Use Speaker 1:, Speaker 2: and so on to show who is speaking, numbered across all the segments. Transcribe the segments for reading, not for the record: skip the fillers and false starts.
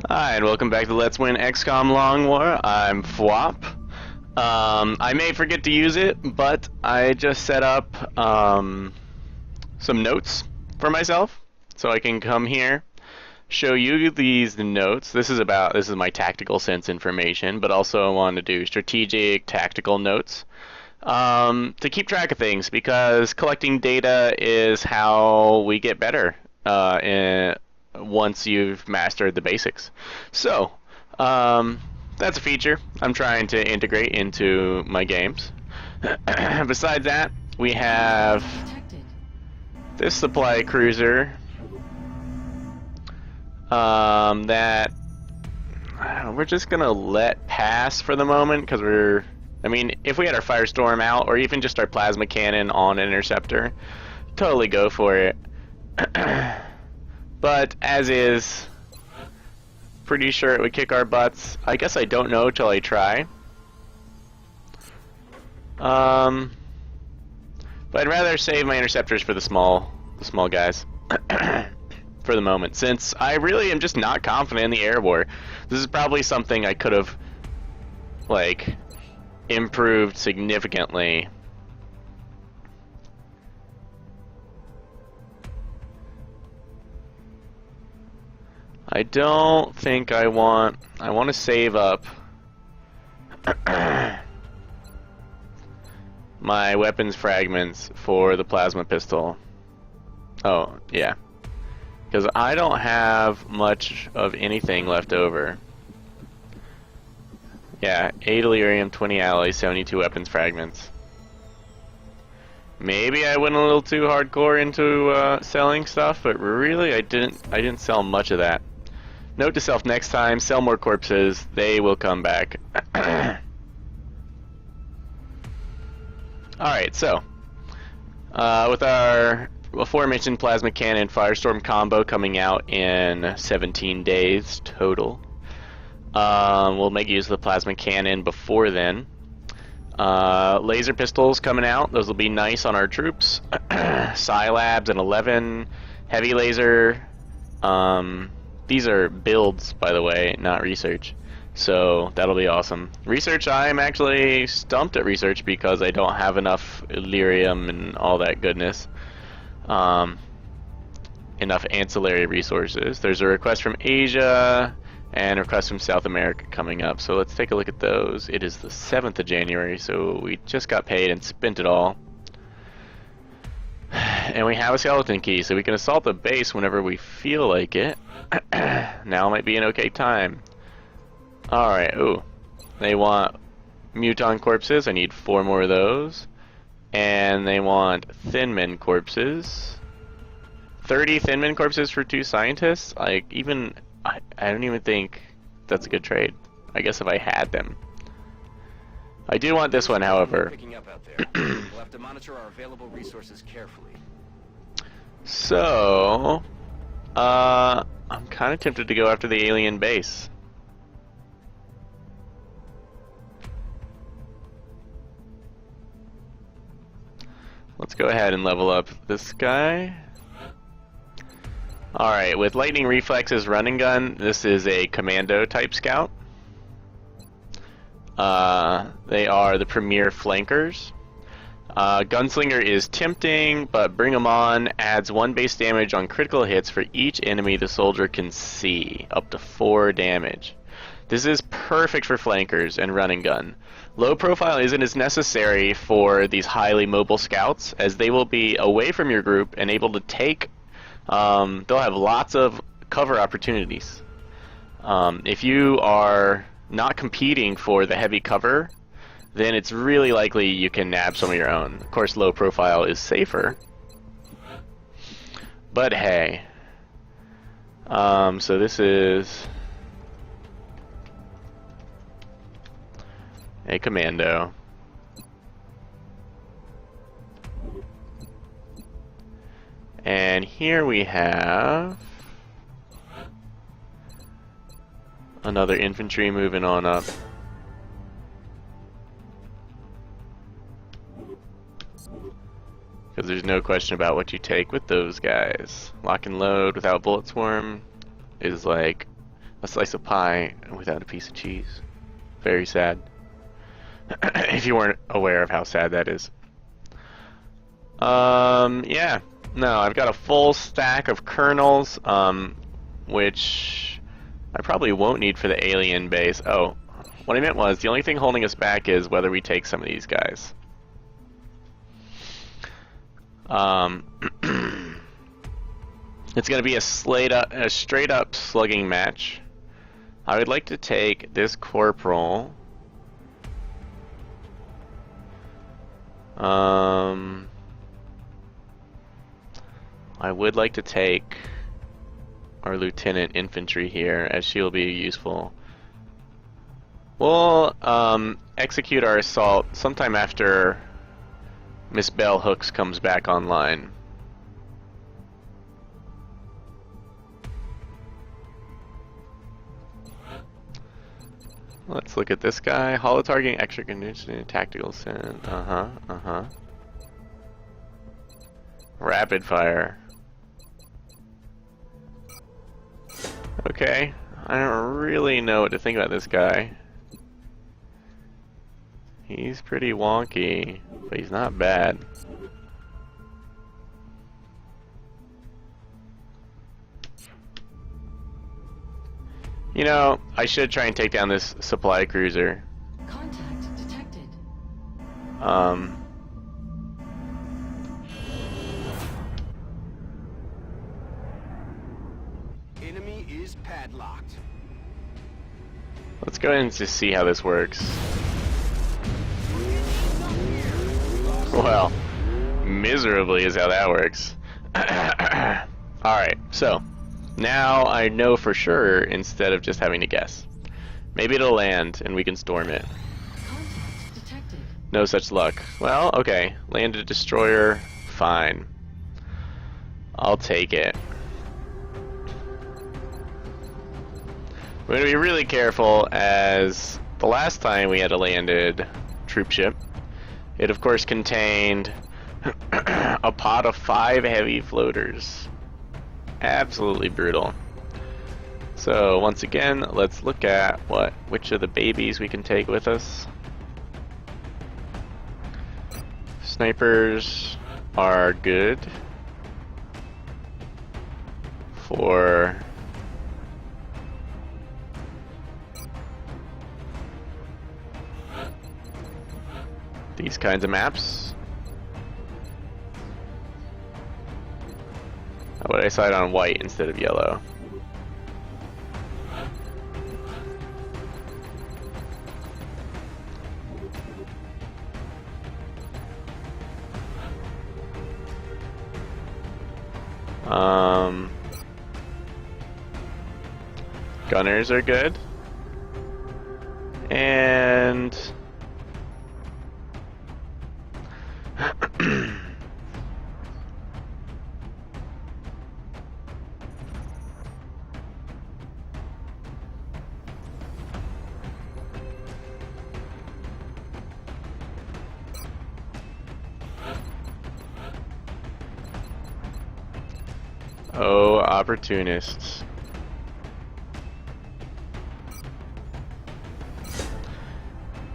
Speaker 1: Hi, and welcome back to Let's Win XCOM Long War. I'm Fwop. I may forget to use it, but I just set up some notes for myself, so I can come here, show you these notes. This is my tactical sense information, but also I want to do strategic, tactical notes to keep track of things, because collecting data is how we get better once you've mastered the basics. So, that's a feature I'm trying to integrate into my games. Besides that, we have this supply cruiser that we're just gonna let pass for the moment, because if we had our Firestorm out, or even just our plasma cannon on Interceptor, totally go for it. But as is, pretty sure it would kick our butts. I guess I don't know till I try. But I'd rather save my interceptors for the small guys for the moment, since I really am just not confident in the air war. This is probably something I could have improved significantly. I don't think I want to save up my weapons fragments for the plasma pistol. Oh, yeah. Because I don't have much of anything left over. Yeah, 8 Illyrium, 20 alloys, 72 weapons fragments. Maybe I went a little too hardcore into selling stuff, but really I didn't sell much of that. Note to self next time, sell more corpses, they will come back. Alright, so, with our aforementioned plasma cannon firestorm combo coming out in 17 days total, we'll make use of the plasma cannon before then. Laser pistols coming out, those will be nice on our troops. Scilabs and 11, heavy laser. These are builds, by the way, not research. So that'll be awesome. Research, I'm actually stumped at research because I don't have enough Illyrium and all that goodness. Enough ancillary resources. There's a request from Asia and a request from South America coming up. So let's take a look at those. It is the 7th of January, so we just got paid and spent it all. And we have a skeleton key, so we can assault the base whenever we feel like it. Now might be an okay time. Alright, ooh. They want muton corpses. I need 4 more of those. And they want thin men corpses. 30 thin men corpses for 2 scientists? I don't even think that's a good trade. I guess if I had them. I do want this one, however.
Speaker 2: Picking up out there. We'll have to monitor our available resources carefully.
Speaker 1: So, I'm kind of tempted to go after the alien base. Let's go ahead and level up this guy. Alright, with lightning reflexes running gun, this is a commando type scout. They are the premier flankers. Gunslinger is tempting, but Bring 'em On adds 1 base damage on critical hits for each enemy the soldier can see, up to 4 damage. This is perfect for flankers and running gun. Low profile isn't as necessary for these highly mobile scouts, as they will be away from your group and able to take, they'll have lots of cover opportunities. If you are not competing for the heavy cover, then it's really likely you can nab some of your own. Of course, low profile is safer, but hey. So this is a commando. And here we have another infantry moving on up. Because there's no question about what you take with those guys. Lock and load without bullet swarm is like a slice of pie without a piece of cheese. Very sad. If you weren't aware of how sad that is. Yeah. No, I've got a full stack of kernels, which I probably won't need for the alien base. Oh, what I meant was, the only thing holding us back is whether we take some of these guys. It's going to be a straight up slugging match. I would like to take this corporal. I would like to take our lieutenant infantry here, as she'll be useful. We'll execute our assault sometime after Miss Bell Hooks comes back online. Let's look at this guy. Holo targeting, extra conditioning, tactical send. Rapid fire. Okay, I don't really know what to think about this guy. He's pretty wonky, but he's not bad. You know, I should try and take down this supply cruiser.
Speaker 3: Contact detected.
Speaker 2: Enemy is padlocked.
Speaker 1: Let's go ahead and just see how this works. Well, miserably is how that works. Alright, so now I know for sure instead of just having to guess. Maybe it'll land and we can storm it.
Speaker 3: Contact detected.
Speaker 1: No such luck. Well, okay. Landed destroyer, fine. I'll take it. We're going to be really careful, as the last time we had a landed troop ship, it of course contained a pod of 5 heavy floaters. Absolutely brutal. So once again, let's look at which of the babies we can take with us. Snipers are good for these kinds of maps. How would I decide on white instead of yellow? Gunners are good. And oh, opportunists.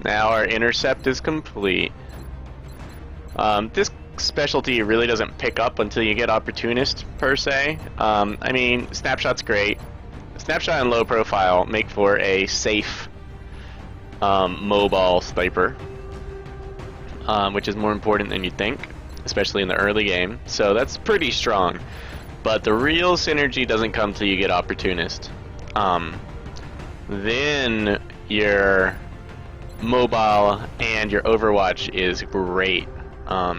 Speaker 1: Now our intercept is complete. This specialty really doesn't pick up until you get opportunist, per se. I mean, snapshot's great. Snapshot and low profile make for a safe mobile sniper, which is more important than you think, especially in the early game. So that's pretty strong. But the real synergy doesn't come till you get opportunist. Then your mobile and your overwatch is great.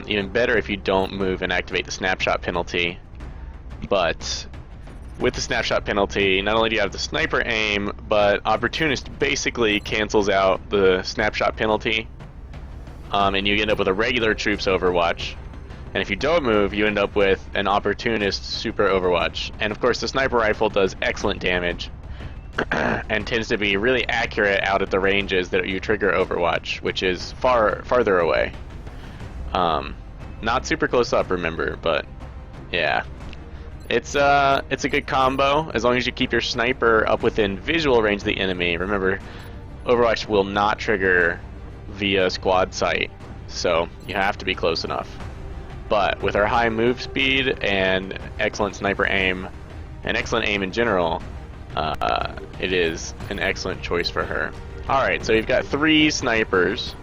Speaker 1: Even better if you don't move and activate the snapshot penalty. But with the snapshot penalty, not only do you have the sniper aim, but opportunist basically cancels out the snapshot penalty, and you end up with a regular troops overwatch. And if you don't move, you end up with an opportunist super overwatch. And of course the sniper rifle does excellent damage and tends to be really accurate out at the ranges that you trigger overwatch, which is farther away. Not super close up, remember, but yeah. It's a good combo as long as you keep your sniper up within visual range of the enemy. Remember, Overwatch will not trigger via squad sight, so you have to be close enough. But with our high move speed and excellent sniper aim, and excellent aim in general, it is an excellent choice for her. Alright, so you've got 3 snipers.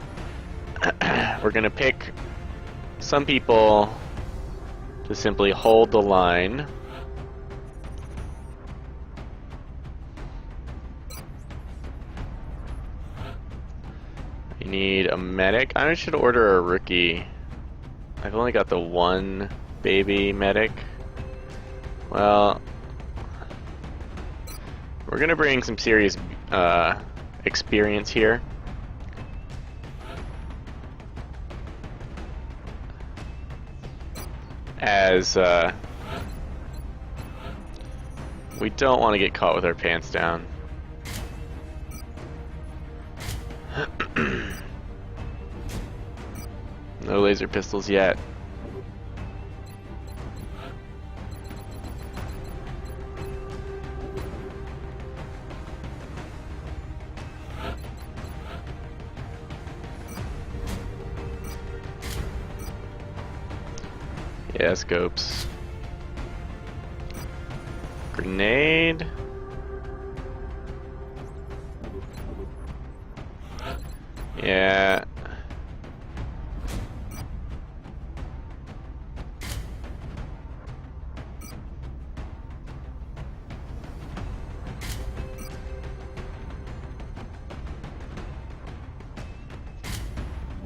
Speaker 1: We're gonna pick some people to simply hold the line. You need a medic. I should order a rookie. I've only got the 1 baby medic. Well, we're gonna bring some serious experience here. As we don't want to get caught with our pants down. No laser pistols yet. Yeah, scopes. Grenade. Yeah.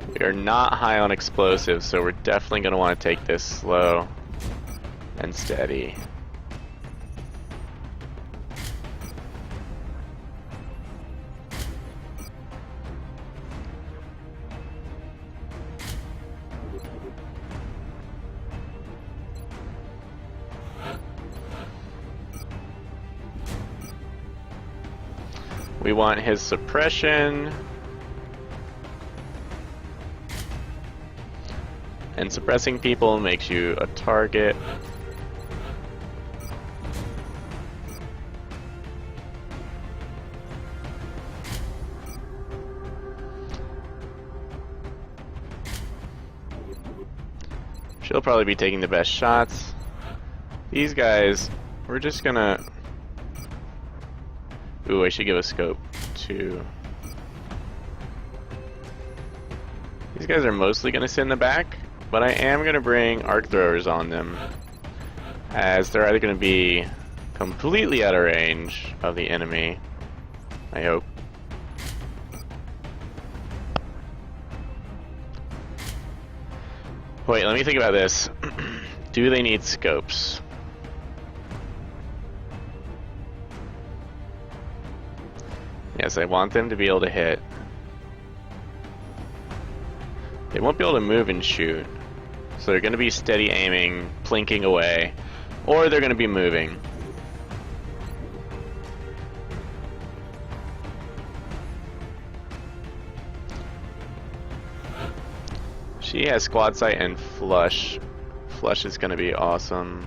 Speaker 1: We are not high on explosives, so we're definitely going to want to take this slow and steady. We want his suppression. And suppressing people makes you a target. She'll probably be taking the best shots. These guys, we're just gonna... Ooh, I should give a scope too. These guys are mostly gonna sit in the back, but I am gonna bring arc throwers on them, as they're either gonna be completely out of range of the enemy, I hope. Wait, let me think about this. Do they need scopes? Yes, I want them to be able to hit. They won't be able to move and shoot. So they're going to be steady aiming, plinking away, or they're going to be moving. She has squad sight and flush. Flush is going to be awesome.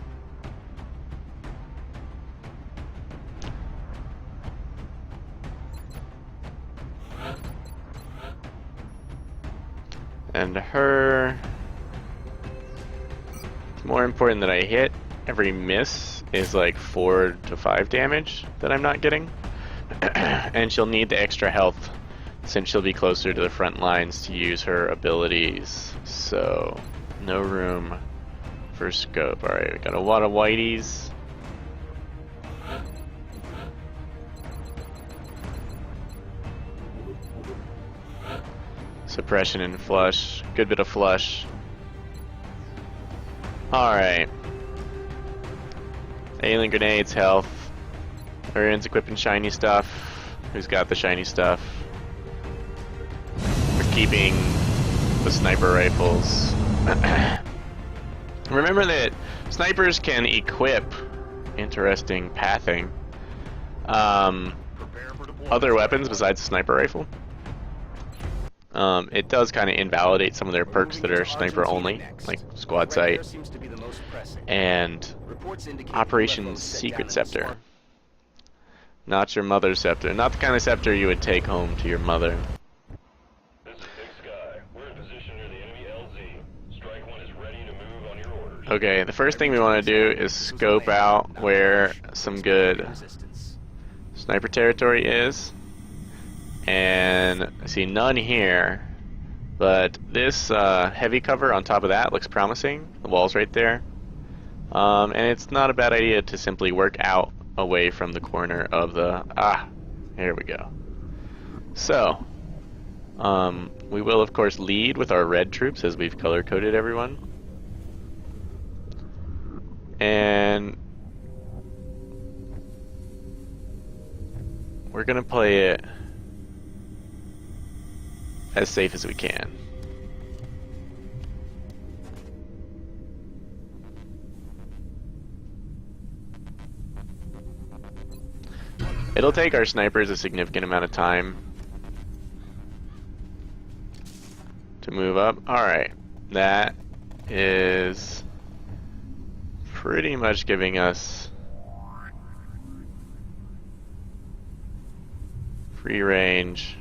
Speaker 1: And her... It's more important that I hit. Every miss is like 4 to 5 damage that I'm not getting. And she'll need the extra health since she'll be closer to the front lines to use her abilities. So, no room for scope. Alright, we got a lot of whiteys. Suppression and flush. Good bit of flush. Alright. Alien grenades, health. Everyone's equipping shiny stuff. Who's got the shiny stuff? We're keeping the sniper rifles. Remember that snipers can equip, interesting pathing, other weapons besides the sniper rifle. It does kind of invalidate some of their
Speaker 2: We're
Speaker 1: perks
Speaker 2: moving
Speaker 1: that
Speaker 2: to
Speaker 1: are sniper
Speaker 2: Argentina
Speaker 1: only,
Speaker 2: next.
Speaker 1: like squad
Speaker 2: Right there
Speaker 1: sight
Speaker 2: seems to be the most pressing.
Speaker 1: and
Speaker 2: Reports indicate
Speaker 1: Operation
Speaker 2: UFOs set
Speaker 1: Secret
Speaker 2: down in the
Speaker 1: Scepter.
Speaker 2: swamp.
Speaker 1: Not your mother's scepter. Not the kind of scepter you would take home to your mother.
Speaker 4: This is Big Sky. We're in position near the enemy LZ. Strike One is ready to move on your orders.
Speaker 1: Okay, the first thing we want to do is scope out where some good
Speaker 2: Resistance.
Speaker 1: sniper territory is. And I see none here. But this heavy cover on top of that looks promising. The wall's right there. And it's not a bad idea to simply work out away from the corner of the... here we go. So, we will of course lead with our red troops as we've color-coded everyone. And we're gonna play it as safe as we can. It'll take our snipers a significant amount of time to move up. Alright, that is pretty much giving us free range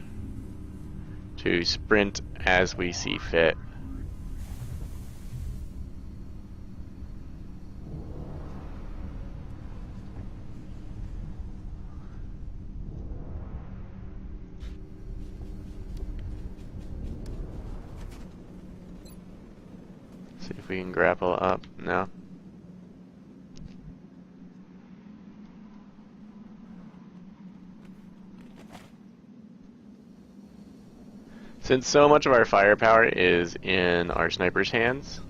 Speaker 1: to sprint as we see fit. See if we can grapple up. No. Since so much of our firepower is in our snipers' hands,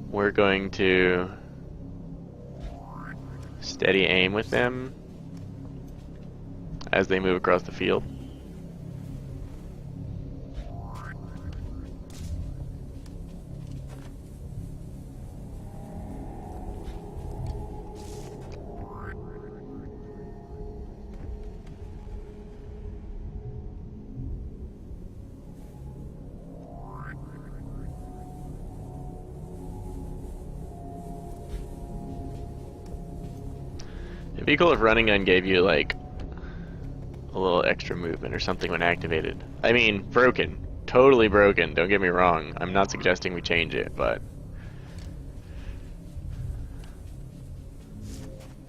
Speaker 1: we're going to steady aim with them as they move across the field. It'd be cool if running gun gave you like a little extra movement or something when activated. I mean, broken. Totally broken, don't get me wrong. I'm not suggesting we change it, but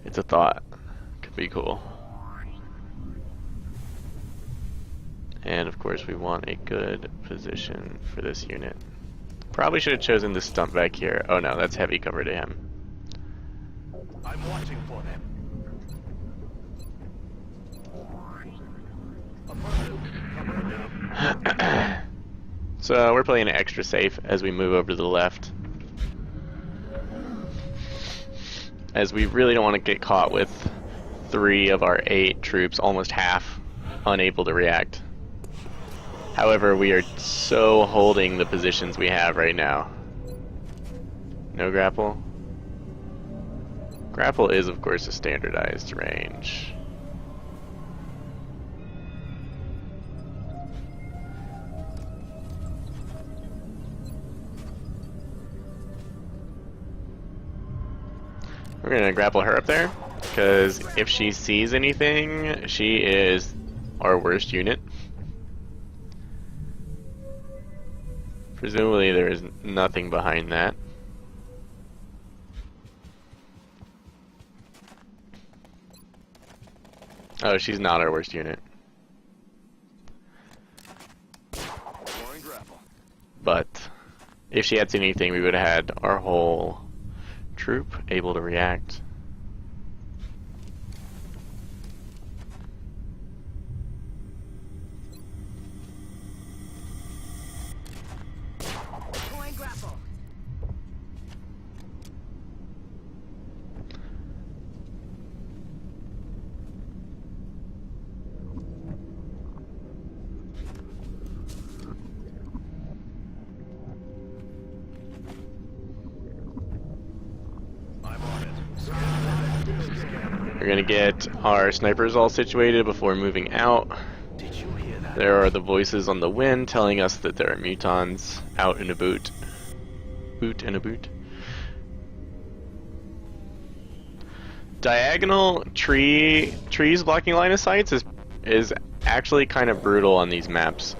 Speaker 1: it's a thought. Could be cool. And of course we want a good position for this unit. Probably should have chosen this stump back here. Oh no, that's heavy cover to him.
Speaker 2: I'm watching for them.
Speaker 1: So we're playing it extra safe as we move over to the left, as we really don't want to get caught with 3 of our 8 troops, almost half, unable to react. However, we are so holding the positions we have right now. No grapple? Grapple is of course a standardized range. We're gonna grapple her up there, because if she sees anything, she is our worst unit. Presumably there is nothing behind that. Oh, she's not our worst unit. But if she had seen anything, we would have had our whole troop able to react. We're gonna get our snipers all situated before moving out.
Speaker 2: Did you hear that?
Speaker 1: There are the voices on the wind telling us that there are mutons out and about. Boot and a boot. Diagonal trees blocking line of sights is actually kind of brutal on these maps.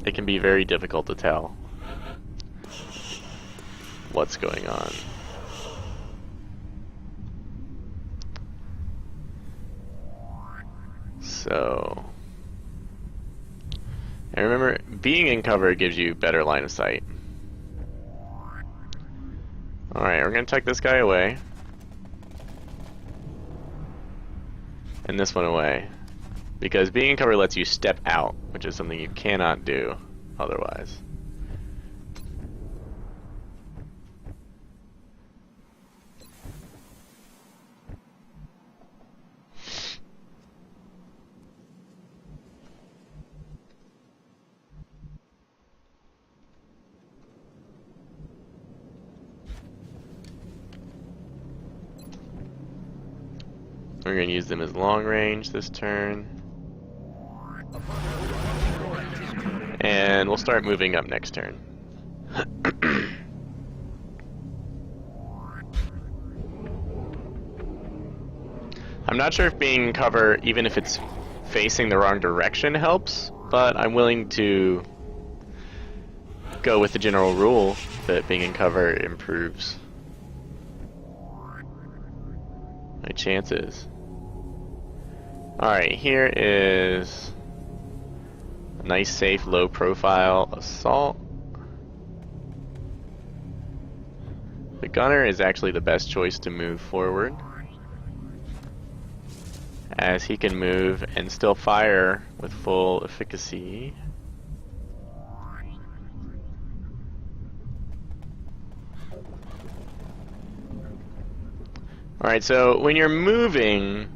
Speaker 1: It can be very difficult to tell what's going on. So, and remember, being in cover gives you better line of sight. Alright, we're gonna tuck this guy away. And this one away. Because being in cover lets you step out, which is something you cannot do otherwise. We're going to use them as long range this turn. And we'll start moving up next turn. I'm not sure if being in cover, even if it's facing the wrong direction, helps, but I'm willing to go with the general rule that being in cover improves my chances. Alright, here is a nice, safe, low-profile assault. The gunner is actually the best choice to move forward, as he can move and still fire with full efficacy. Alright, so when you're moving,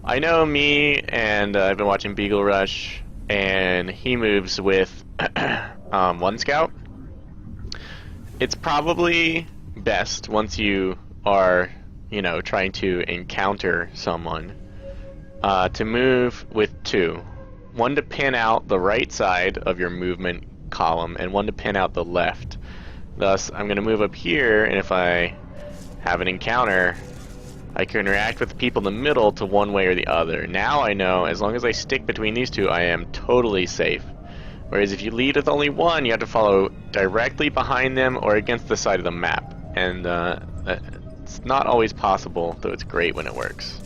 Speaker 1: I know me, and I've been watching Beagle Rush, and he moves with one scout. It's probably best once you are, you know, trying to encounter someone, to move with two. One to pin out the right side of your movement column, and one to pin out the left. Thus, I'm going to move up here, and if I have an encounter, I can react with the people in the middle to one way or the other. Now I know, as long as I stick between these two, I am totally safe. Whereas if you lead with only one, you have to follow directly behind them or against the side of the map. And it's not always possible, though it's great when it works.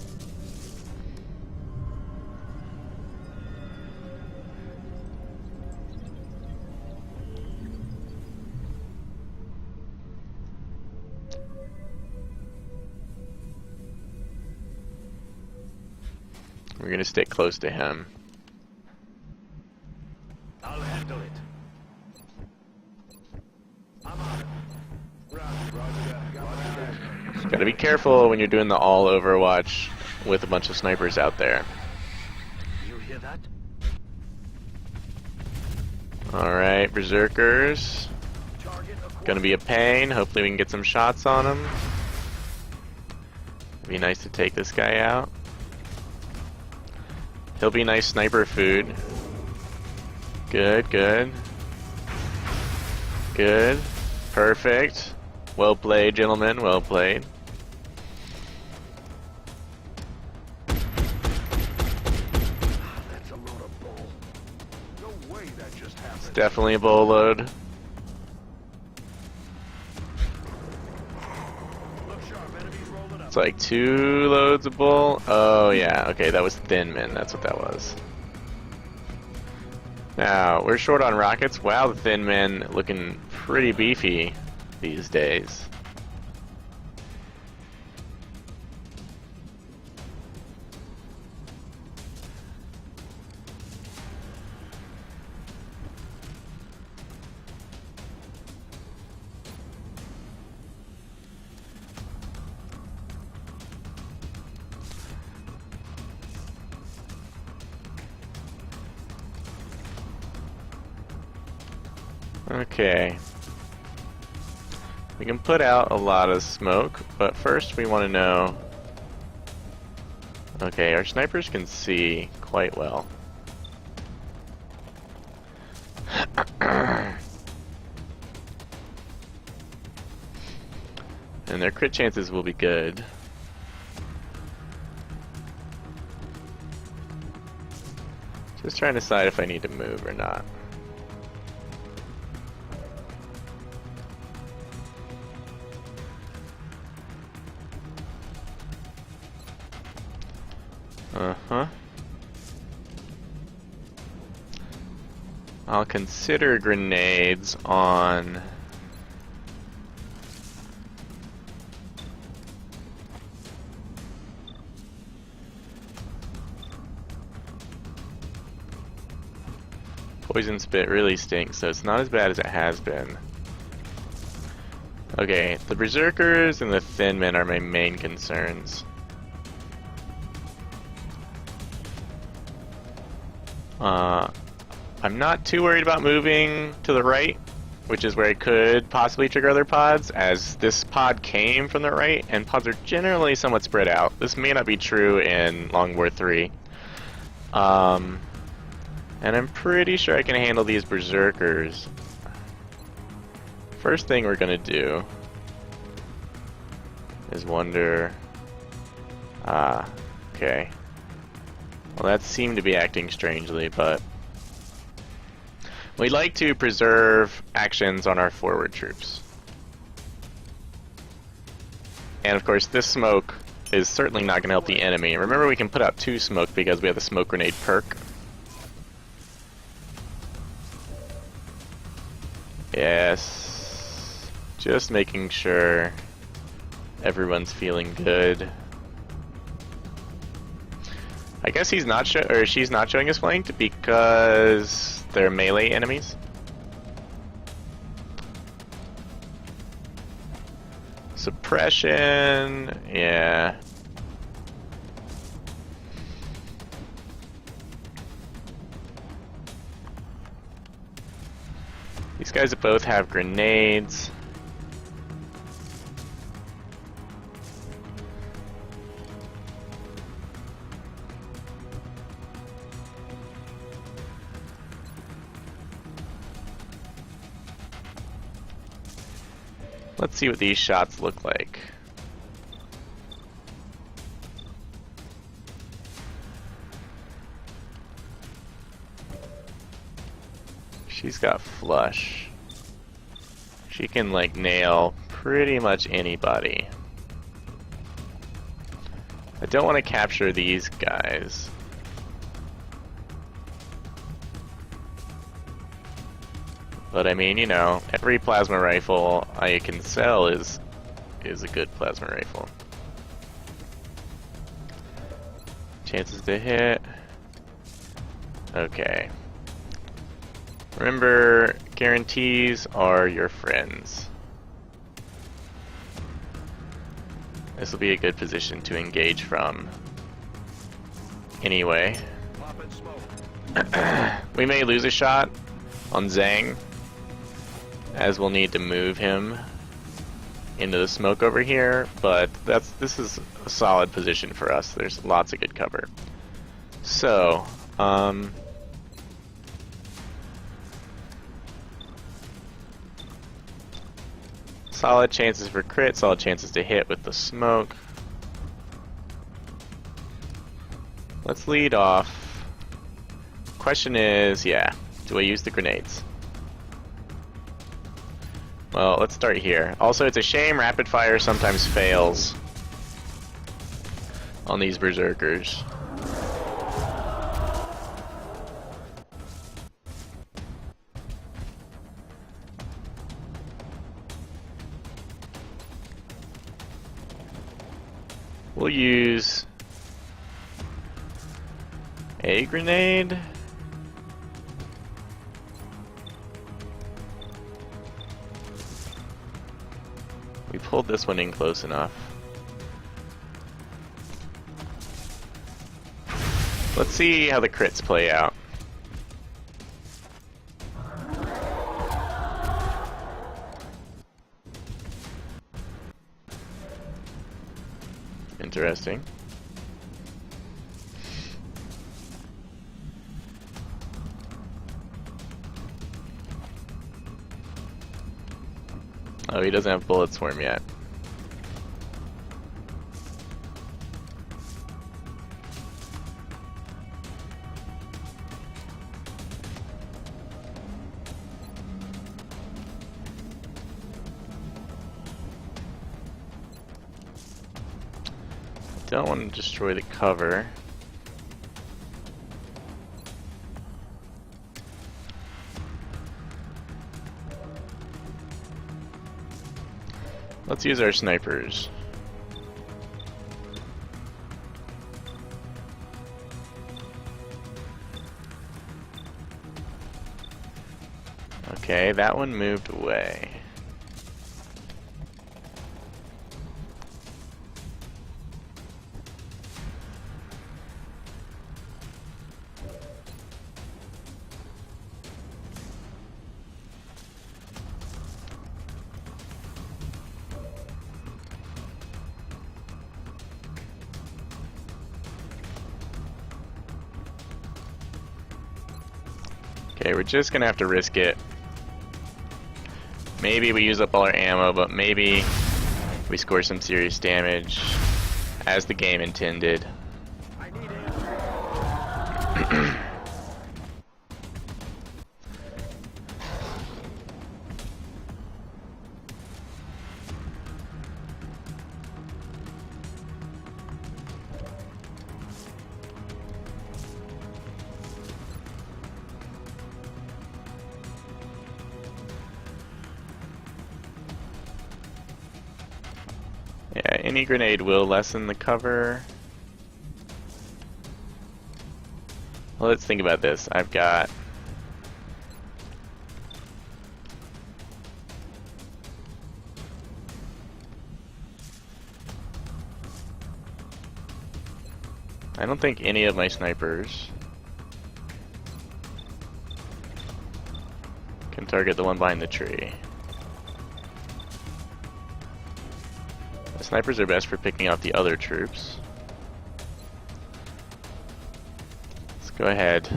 Speaker 1: We're going to stick close to him.
Speaker 2: I'll handle it. I'm on it.
Speaker 1: Gotta be careful when you're doing the all Overwatch with a bunch of snipers out there.
Speaker 2: You hear that?
Speaker 1: Alright, Berserkers. Gonna be a pain. Hopefully we can get some shots on him. Be nice to take this guy out. He'll be nice sniper food. Good, good. Good. Perfect. Well played, gentlemen. Well played.
Speaker 2: That's a load of bull. No way that just happened.
Speaker 1: It's definitely a bow load. It's like 2 loads of bull. Oh yeah, okay, that was thin men. That's what that was. Now, we're short on rockets. Wow, the thin men looking pretty beefy these days. Okay. We can put out a lot of smoke, but first we want to know Okay, our snipers can see quite well. And their crit chances will be good. Just trying to decide if I need to move or not. Uh-huh. I'll consider grenades on... Poison Spit really stinks, so it's not as bad as it has been. Okay, the Berserkers and the Thin Men are my main concerns. I'm not too worried about moving to the right, which is where I could possibly trigger other pods, as this pod came from the right, and pods are generally somewhat spread out. This may not be true in Long War 3. And I'm pretty sure I can handle these Berserkers. First thing we're gonna do is wonder... okay. Well, that seemed to be acting strangely, but... we like to preserve actions on our forward troops. And of course, this smoke is certainly not going to help the enemy. Remember, we can put out 2 smoke because we have the smoke grenade perk. Yes. Just making sure everyone's feeling good. I guess he's not she's not showing us flanked because they're melee enemies. Suppression, yeah. These guys both have grenades. Let's see what these shots look like. She's got flush. She can like nail pretty much anybody. I don't want to capture these guys. But I mean, you know, every plasma rifle I can sell is a good plasma rifle. Chances to hit. Okay. Remember, guarantees are your friends. This will be a good position to engage from. Anyway. We may lose a shot on Zhang, as we'll need to move him into the smoke over here, but this is a solid position for us. There's lots of good cover. So, solid chances for crit, solid chances to hit with the smoke. Let's lead off. Question is, yeah, do I use the grenades? Well, let's start here. Also, it's a shame rapid fire sometimes fails on these berserkers. We'll use a grenade. We pulled this one in close enough. Let's see how the crits play out. Interesting. Oh, he doesn't have bullets for him yet. Don't want to destroy the cover. Let's use our snipers. Okay, that one moved away. Okay, we're just gonna have to risk it. Maybe we use up all our ammo, but maybe we score some serious damage as the game intended. Yeah, any grenade will lessen the cover. Well, let's think about this. I've got... I don't think any of my snipers can target the one behind the tree. The snipers are best for picking out the other troops. Let's go ahead.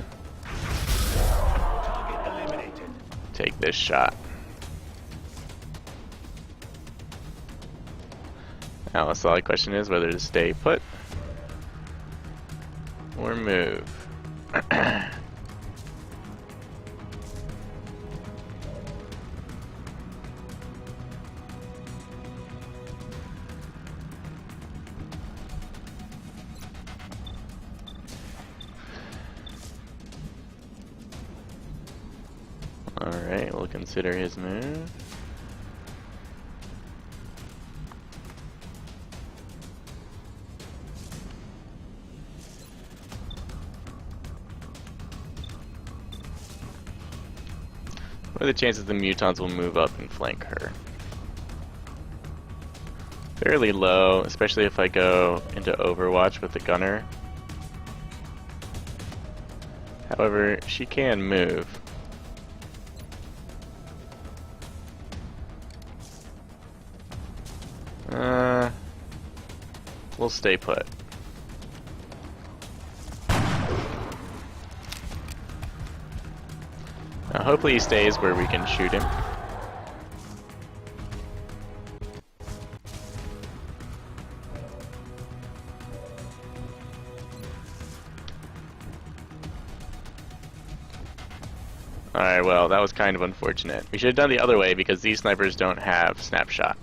Speaker 1: Take this shot. Now the solid question is whether to stay put or move. Alright, we'll consider his move. What are the chances the mutons will move up and flank her? Fairly low, especially if I go into Overwatch with the gunner. However, she can move. We'll stay put. Now, hopefully he stays where we can shoot him. Alright, well, that was kind of unfortunate. We should have done the other way because these snipers don't have snapshot.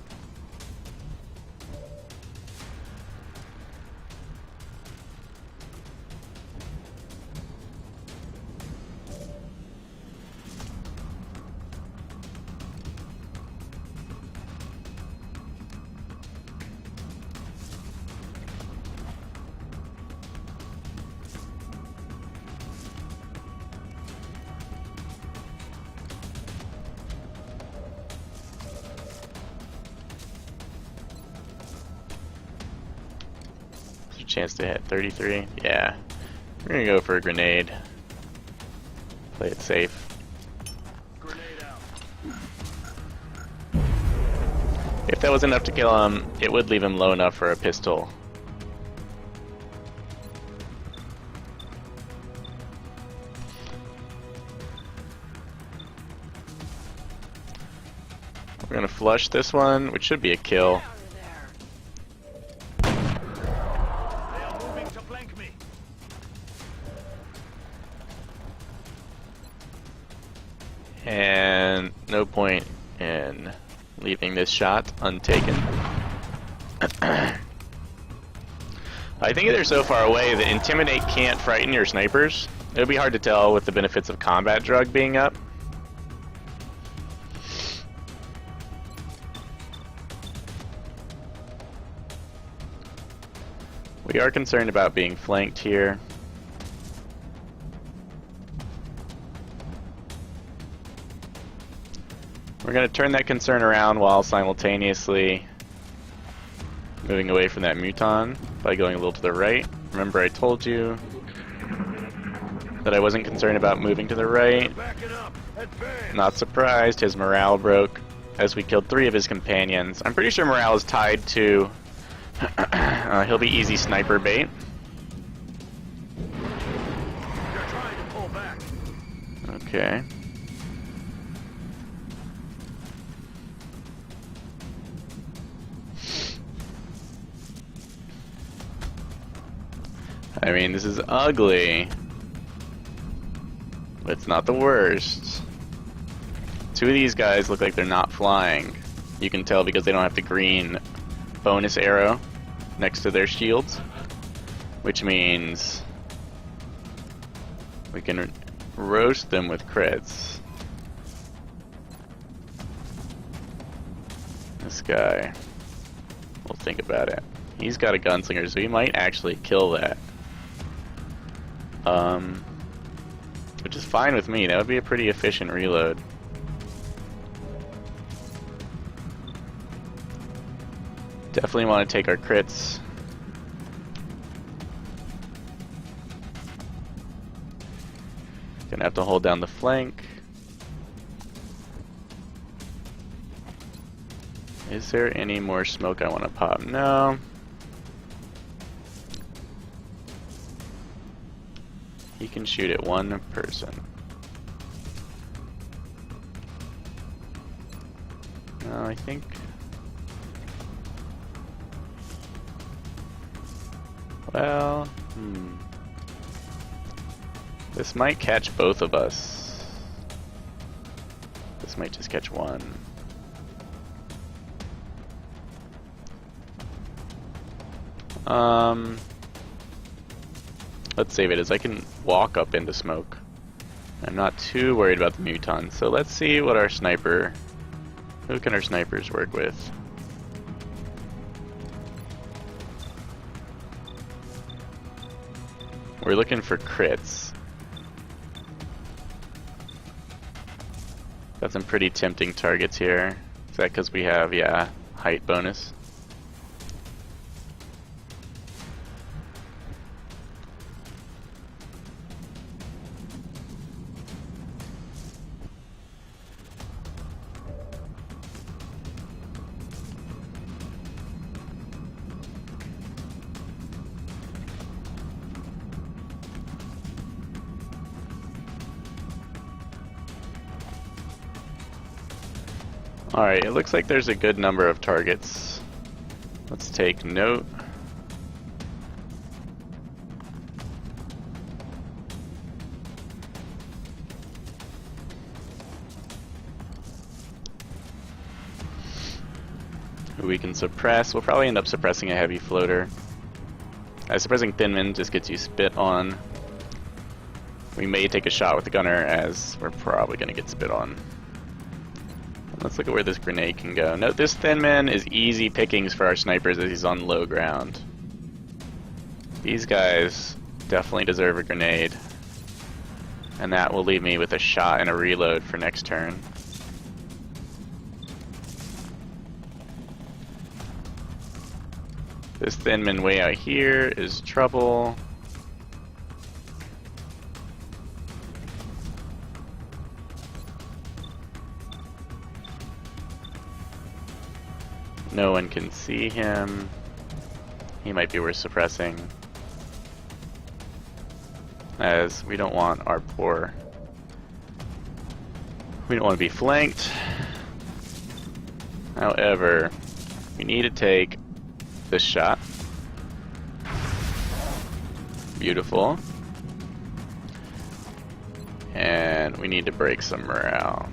Speaker 1: Chance to hit 33. Yeah, we're gonna go for a grenade. Play it safe.
Speaker 2: Grenade out.
Speaker 1: If that was enough to kill him, it would leave him low enough for a pistol. We're gonna flush this one, which should be a kill.
Speaker 4: They are moving to flank me.
Speaker 1: And no point in leaving this shot untaken. I think they're so far away that Intimidate can't frighten your snipers. It would be hard to tell with the benefits of combat drug being up. We are concerned about being flanked here. We're going to turn that concern around while simultaneously moving away from that Muton by going a little to the right. Remember, I told you that I wasn't concerned about moving to the right.
Speaker 4: Back it up. Advance.
Speaker 1: Not surprised, his morale broke as we killed 3 of his companions. I'm pretty sure morale is tied to he'll be easy sniper bait.
Speaker 4: They're trying to pull back.
Speaker 1: Okay. I mean, this is ugly. But it's not the worst. 2 of these guys look like they're not flying. You can tell because they don't have the green bonus arrow next to their shields. Which means we can roast them with crits. This guy, we'll think about it. He's got a gunslinger, so he might actually kill that. Which is fine with me. That would be a pretty efficient reload. Definitely want to take our crits. Gonna have to hold down the flank. Is there any more smoke I want to pop? No. He can shoot at 1 person. No, I think... Well, this might catch both of us. This might just catch 1. Let's save it as I can walk up into smoke. I'm not too worried about the Muton, so let's see what our sniper... Who can our snipers work with? We're looking for crits. Got some pretty tempting targets here. Is that because we have, yeah, height bonus? Alright, it looks like there's a good number of targets. Let's take note. Who we can suppress. We'll probably end up suppressing a heavy floater. Suppressing Thinman just gets you spit on. We may take a shot with the gunner as we're probably going to get spit on. Let's look at where this grenade can go. Note this Thinman is easy pickings for our snipers as he's on low ground. These guys definitely deserve a grenade. And that will leave me with a shot and a reload for next turn. This Thinman way out here is trouble. No one can see him. He might be worth suppressing, as we don't want our we don't want to be flanked. However, we need to take this shot. Beautiful. And we need to break some morale.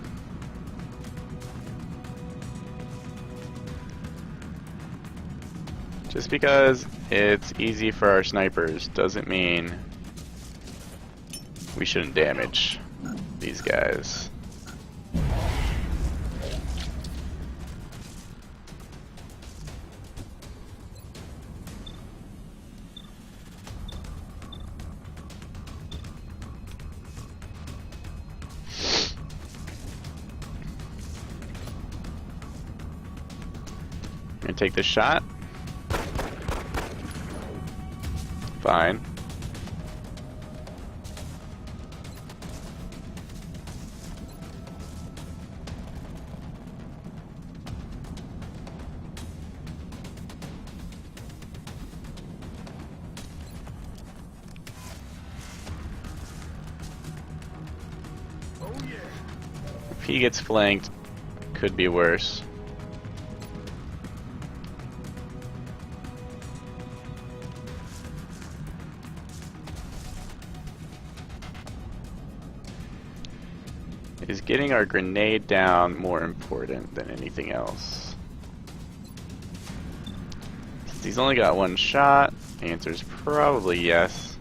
Speaker 1: Just because it's easy for our snipers doesn't mean we shouldn't damage these guys. I'm gonna take this shot. Fine. If he gets flanked, could be worse. Is getting our grenade down more important than anything else? Since he's only got one shot, the answer's probably yes.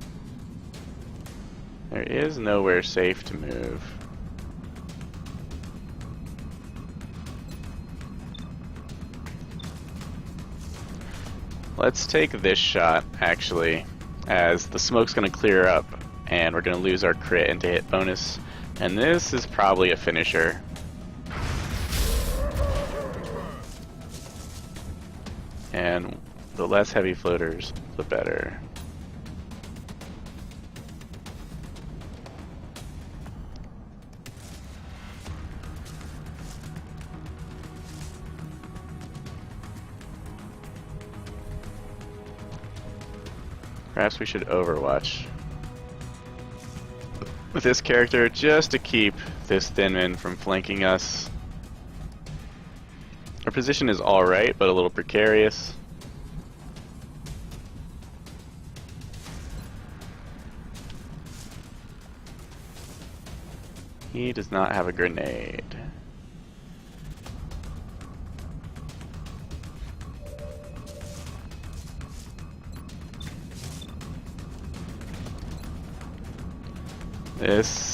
Speaker 1: There is nowhere safe to move. Let's take this shot, actually, as the smoke's going to clear up, and we're going to lose our crit into hit bonus. And this is probably a finisher. And the less heavy floaters, the better. Perhaps we should overwatch with this character just to keep this thin man from flanking us. Our position is alright, but a little precarious. He does not have a grenade. This...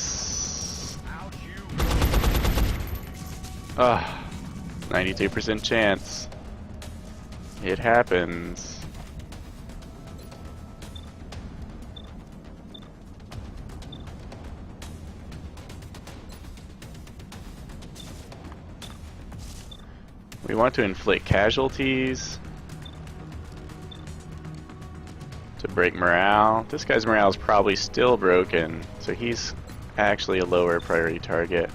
Speaker 1: 92% chance. It happens. We want to inflict casualties to break morale. This guy's morale is probably still broken, so he's actually a lower priority target.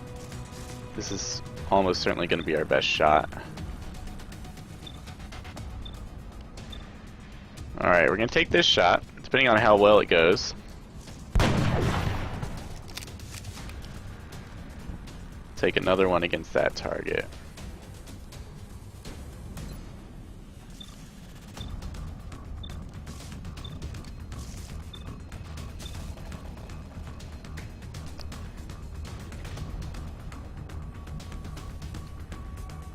Speaker 1: This is almost certainly going to be our best shot. Alright, we're going to take this shot, depending on how well it goes. Take another one against that target.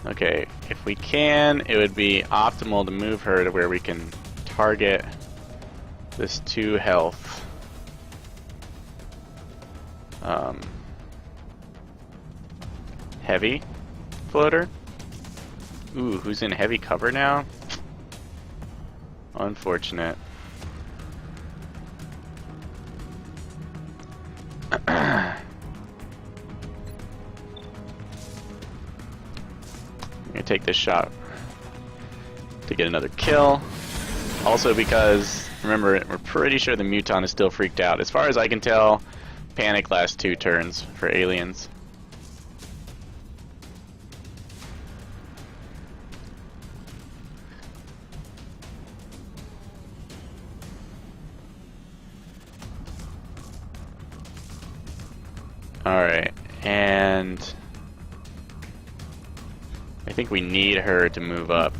Speaker 1: Okay, if we can, it would be optimal to move her to where we can target this 2 health. Heavy floater. Ooh, who's in heavy cover now? Unfortunate. I'm gonna take this shot to get another kill. Also because, remember, we're pretty sure the Muton is still freaked out. As far as I can tell, panic lasts 2 turns for aliens. Alright, and I I think we need her to move up.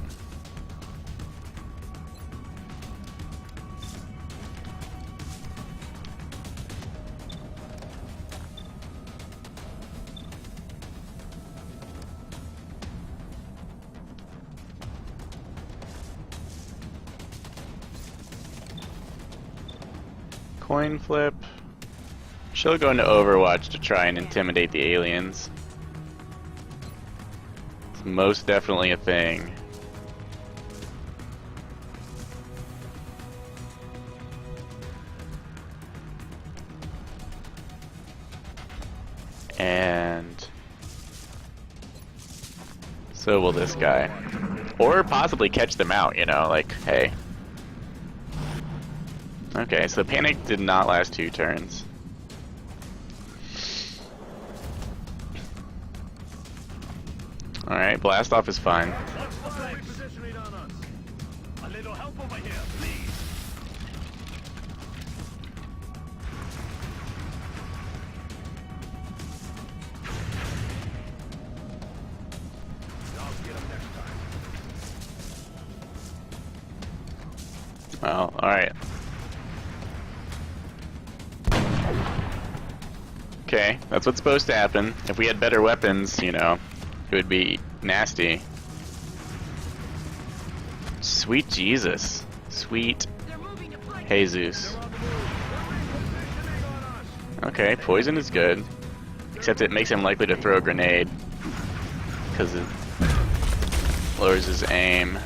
Speaker 1: Coin flip. She'll go into Overwatch to try and intimidate the aliens. It's most definitely a thing. And so will this guy. Or possibly catch them out, you know, like, hey. Okay, so Panic did not last 2 turns. Alright, Blast Off is fine.
Speaker 4: A little help over here, please. I'll get him next time.
Speaker 1: Well, alright. Okay, that's what's supposed to happen. If we had better weapons, you know, it would be nasty. Sweet Jesus. Sweet Jesus. Okay, poison is good. Except it makes him likely to throw a grenade. Because it lowers his aim.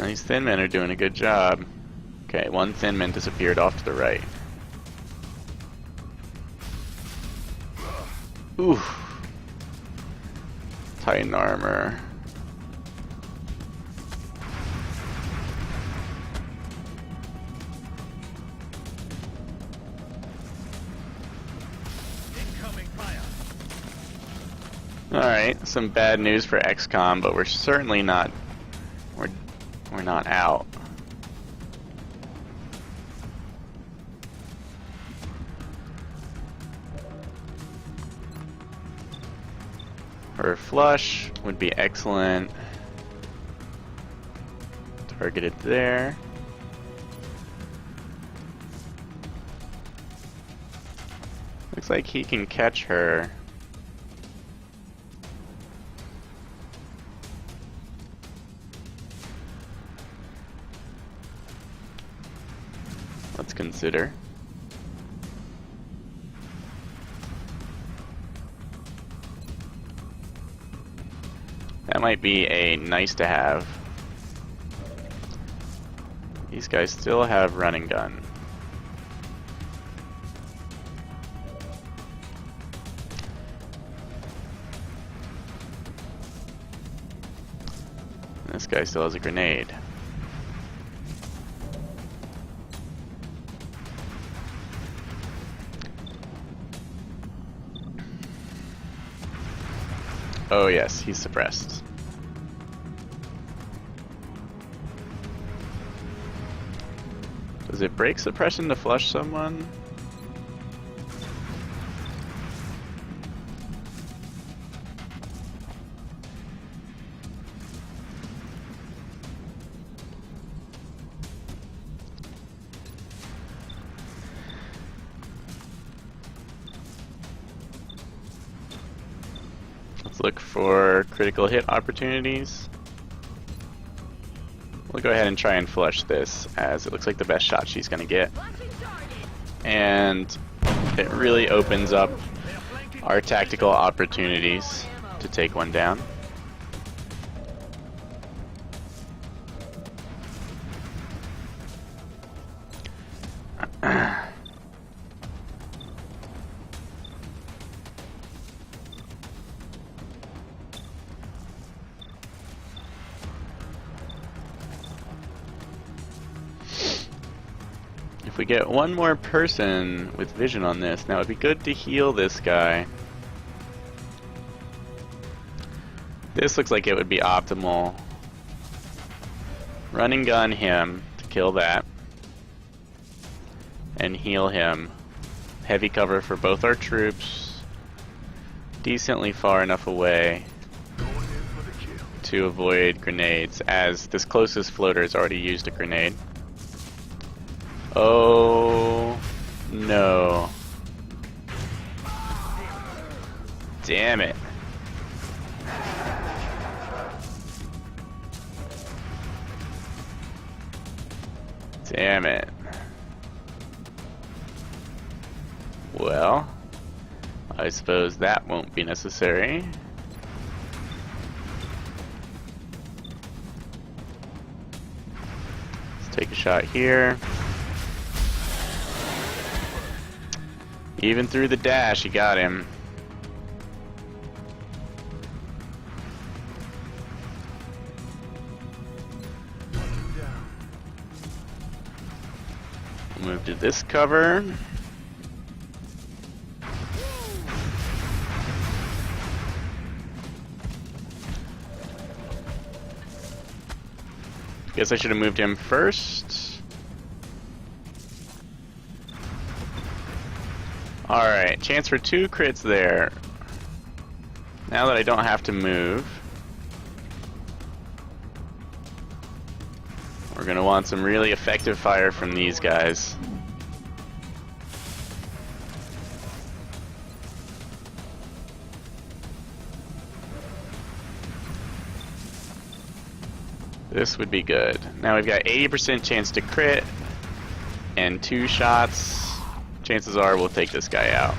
Speaker 1: These thin men are doing a good job. Okay, one thin man disappeared off to the right. Ooh. Titan armor.
Speaker 4: Incoming fire.
Speaker 1: Alright, some bad news for XCOM, but we're certainly not... We're not out. Her flush would be excellent. Targeted there. Looks like he can catch her. Let's consider. That might be a nice to have. These guys still have running gun. This guy still has a grenade. Oh yes, he's suppressed. Does it break suppression to flush someone? Let's look for critical hit opportunities. We'll go ahead and try and flush this, as it looks like the best shot she's going to get. And it really opens up our tactical opportunities to take one down. If we get one more person with vision on this, now it'd be good to heal this guy. This looks like it would be optimal. Running gun him to kill that. and heal him. Heavy cover for both our troops. Decently far enough away to avoid grenades, as this closest floater has already used a grenade. Oh no. Damn it. Damn it. Well, I suppose that won't be necessary. Let's take a shot here. Even through the dash, he got him. Move to this cover. Guess I should have moved him first. Alright, chance for 2 crits there. Now that I don't have to move, we're gonna want some really effective fire from these guys. This would be good. Now we've got 80% chance to crit and 2 shots. Chances are we'll take this guy out.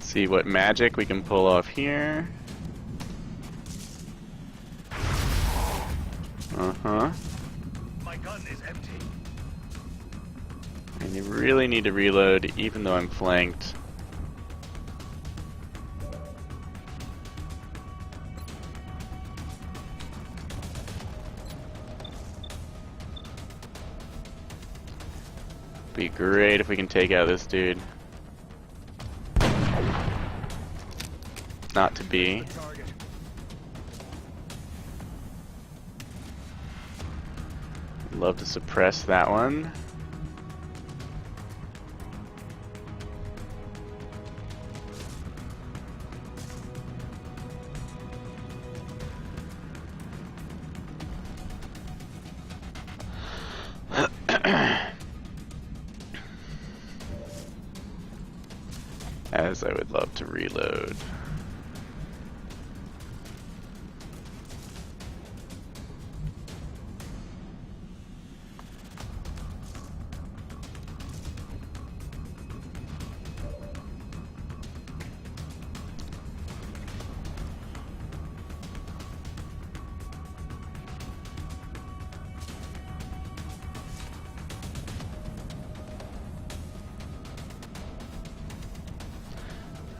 Speaker 1: See what magic we can pull off here.
Speaker 4: My gun is empty.
Speaker 1: And you really need to reload even though I'm flanked. Be great if we can take out this dude. Not to be. Love to suppress that one. As I would love to reload.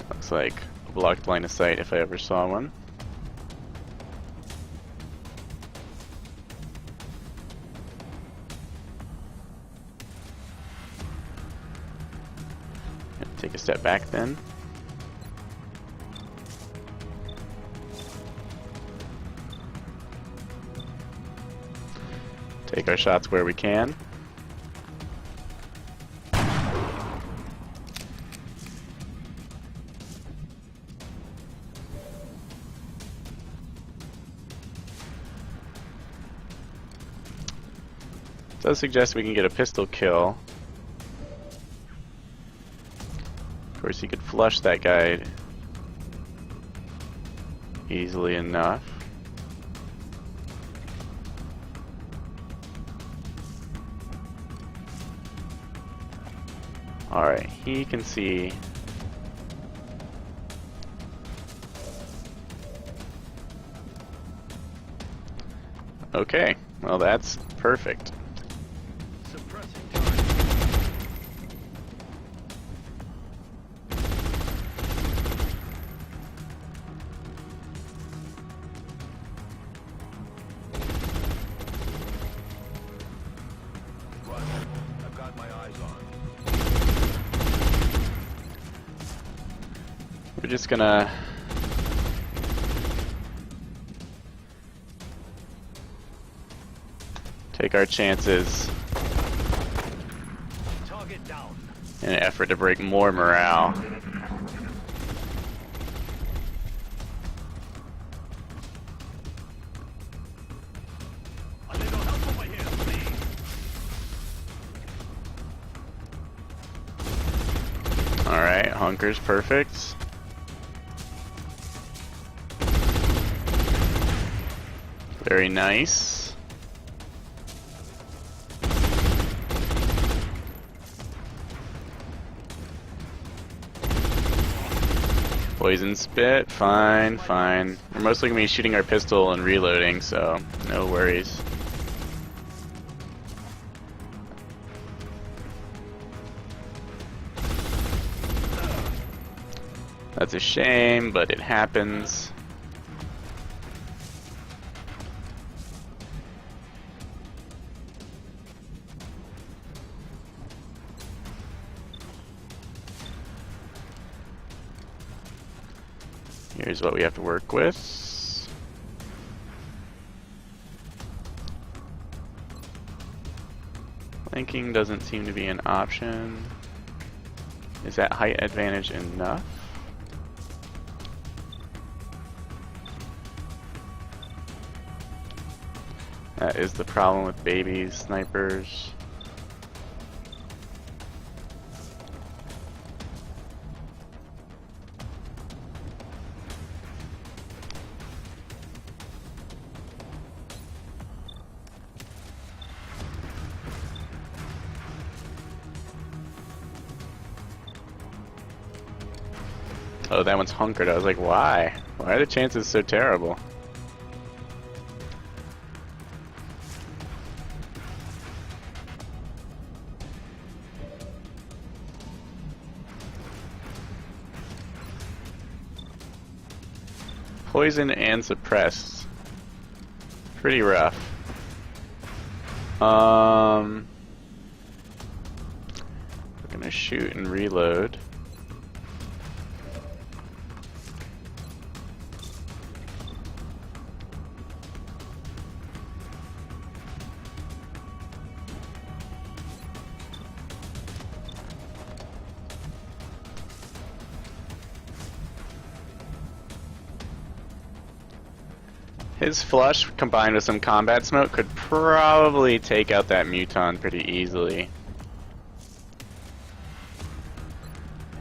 Speaker 1: Looks like a blocked line of sight if I ever saw one. Take a step back then. Take our shots where we can. Does suggest we can get a pistol kill. Of course, you could flush that guy easily enough. Alright, he can see. Okay, well that's perfect. just gonna take our chances
Speaker 4: Target down.
Speaker 1: in an effort to break more morale.
Speaker 4: A little help over here, please.
Speaker 1: Alright, hunker's perfect. Very nice. Poison spit, fine, fine. We're mostly gonna be shooting our pistol and reloading, so no worries. That's a shame, but it happens. Here's what we have to work with. Flanking doesn't seem to be an option. Is that height advantage enough? That is the problem with baby snipers. Oh, that one's hunkered. I was like, why? Why are the chances so terrible? Poison and suppressed. Pretty rough. We're gonna shoot and reload. His flush combined with some combat smoke could probably take out that muton pretty easily.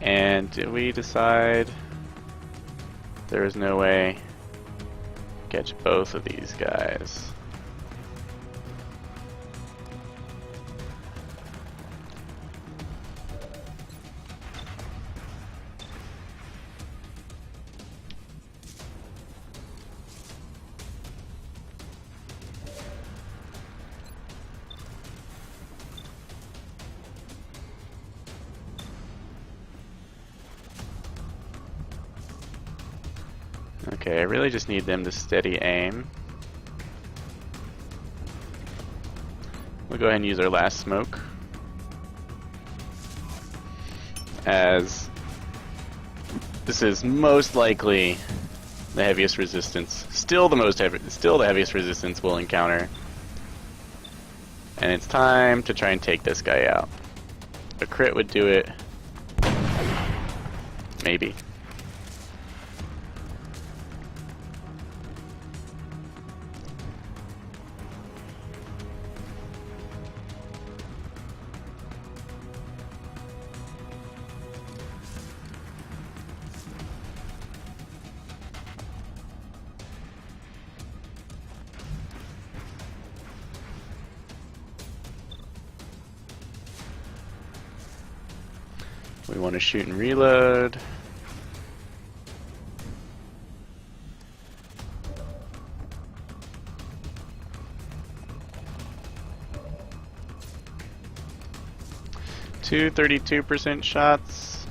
Speaker 1: And did we decide there is no way to catch both of these guys? Okay, I really just need them to steady aim. We'll go ahead and use our last smoke, as this is most likely the heaviest resistance. Still the heaviest resistance we'll encounter. And it's time to try and take this guy out. A crit would do it. Maybe. We want to shoot and reload. Two 32% shots.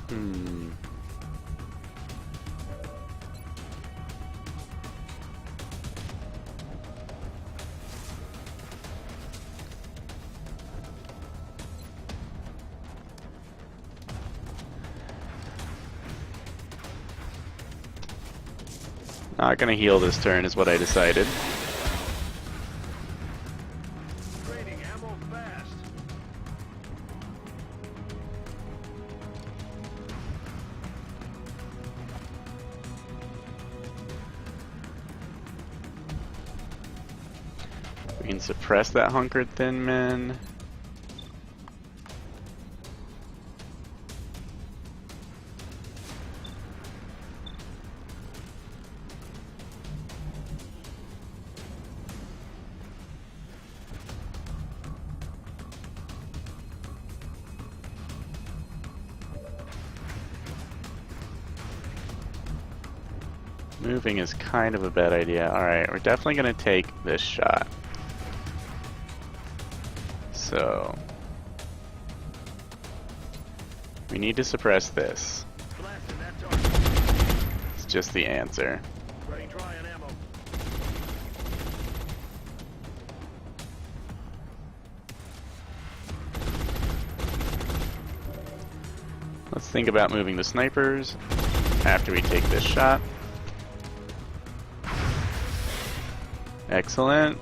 Speaker 1: Not gonna heal this turn is what I decided.
Speaker 4: Trading ammo fast.
Speaker 1: We can suppress that hunkered thin men. Moving is kind of a bad idea. Alright, we're definitely going to take this shot. So, we need to suppress this.
Speaker 4: Blasting that target.
Speaker 1: It's just the answer.
Speaker 4: Ready dry on ammo.
Speaker 1: Let's think about moving the snipers after we take this shot. Excellent.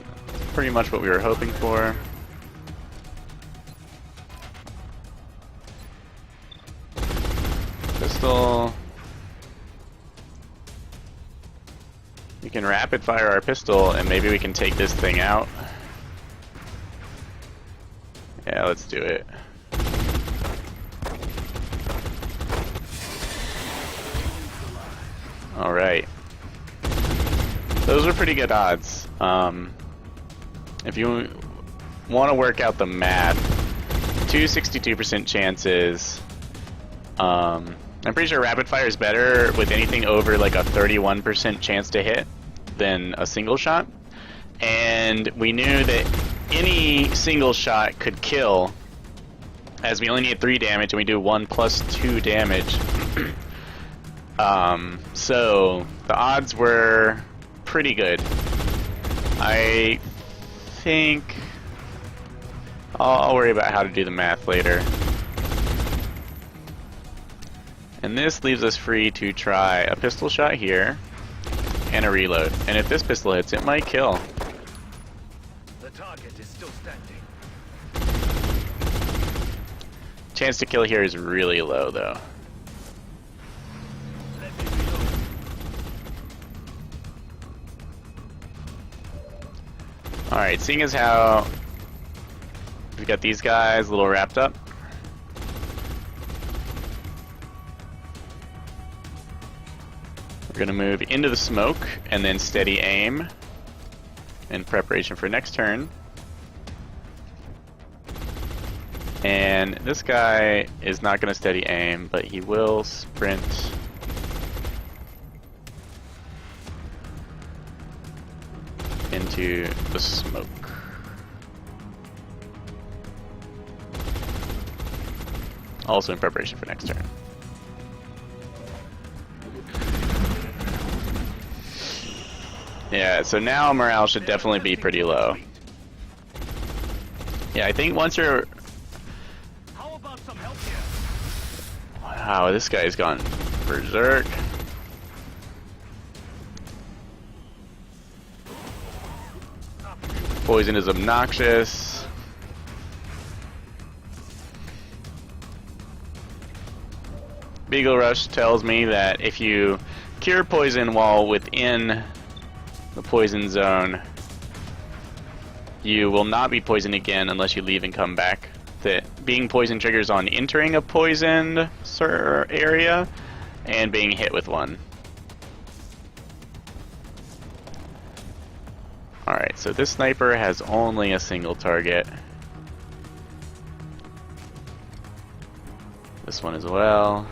Speaker 1: Pretty much what we were hoping for. Pistol. We can rapid fire our pistol and maybe we can take this thing out. Yeah, let's do it. Alright. Those are pretty good odds. If you want to work out the math, 262% chances. I'm pretty sure rapid fire is better with anything over like a 31% chance to hit than a single shot. And we knew that any single shot could kill, as we only need 3 damage and we do 1 plus 2 damage. So the odds were pretty good. I think I'll worry about how to do the math later. And this leaves us free to try a pistol shot here and a reload. And if this pistol hits, it might kill.
Speaker 4: The target is still standing.
Speaker 1: Chance to kill here is really low though.
Speaker 4: Let me reload.
Speaker 1: Alright, seeing as how we've got these guys a little wrapped up, we're going to move into the smoke and then steady aim in preparation for next turn. And this guy is not going to steady aim, but he will sprint into the smoke. Also in preparation for next turn. Yeah, so now morale should definitely be pretty low. Yeah, I think once you're...
Speaker 4: How about some help here?
Speaker 1: Wow, this guy's gone berserk. Poison is obnoxious. Beagle Rush tells me that if you cure poison while within the poison zone, you will not be poisoned again unless you leave and come back. That being poisoned triggers on entering a poisoned area and being hit with one. Alright, so this sniper has only a single target. This one as well.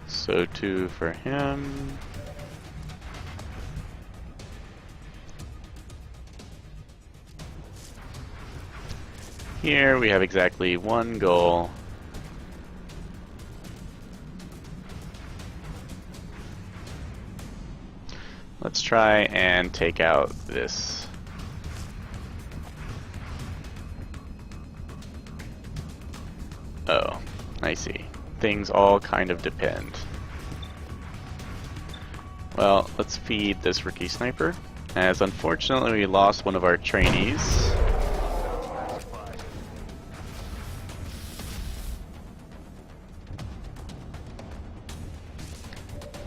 Speaker 1: So too for him. Here we have exactly one goal. Let's try and take out this. Oh, I see. things all kind of depend. Well, let's feed this rookie sniper, as unfortunately we lost one of our trainees.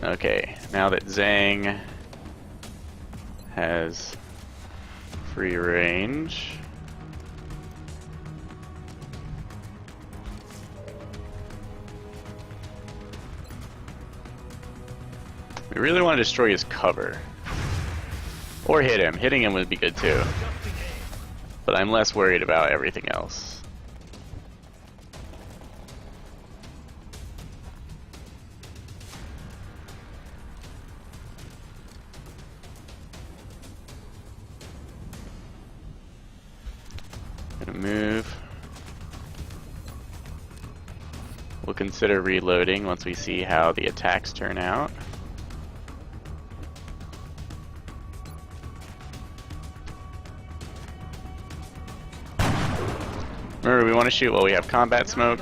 Speaker 1: Okay, now that Zhang has free range, we really want to destroy his cover. Or hit him. Hitting him would be good too. But I'm less worried about everything else. Gonna move. We'll consider reloading once we see how the attacks turn out. Remember, we want to shoot while we have combat smoke.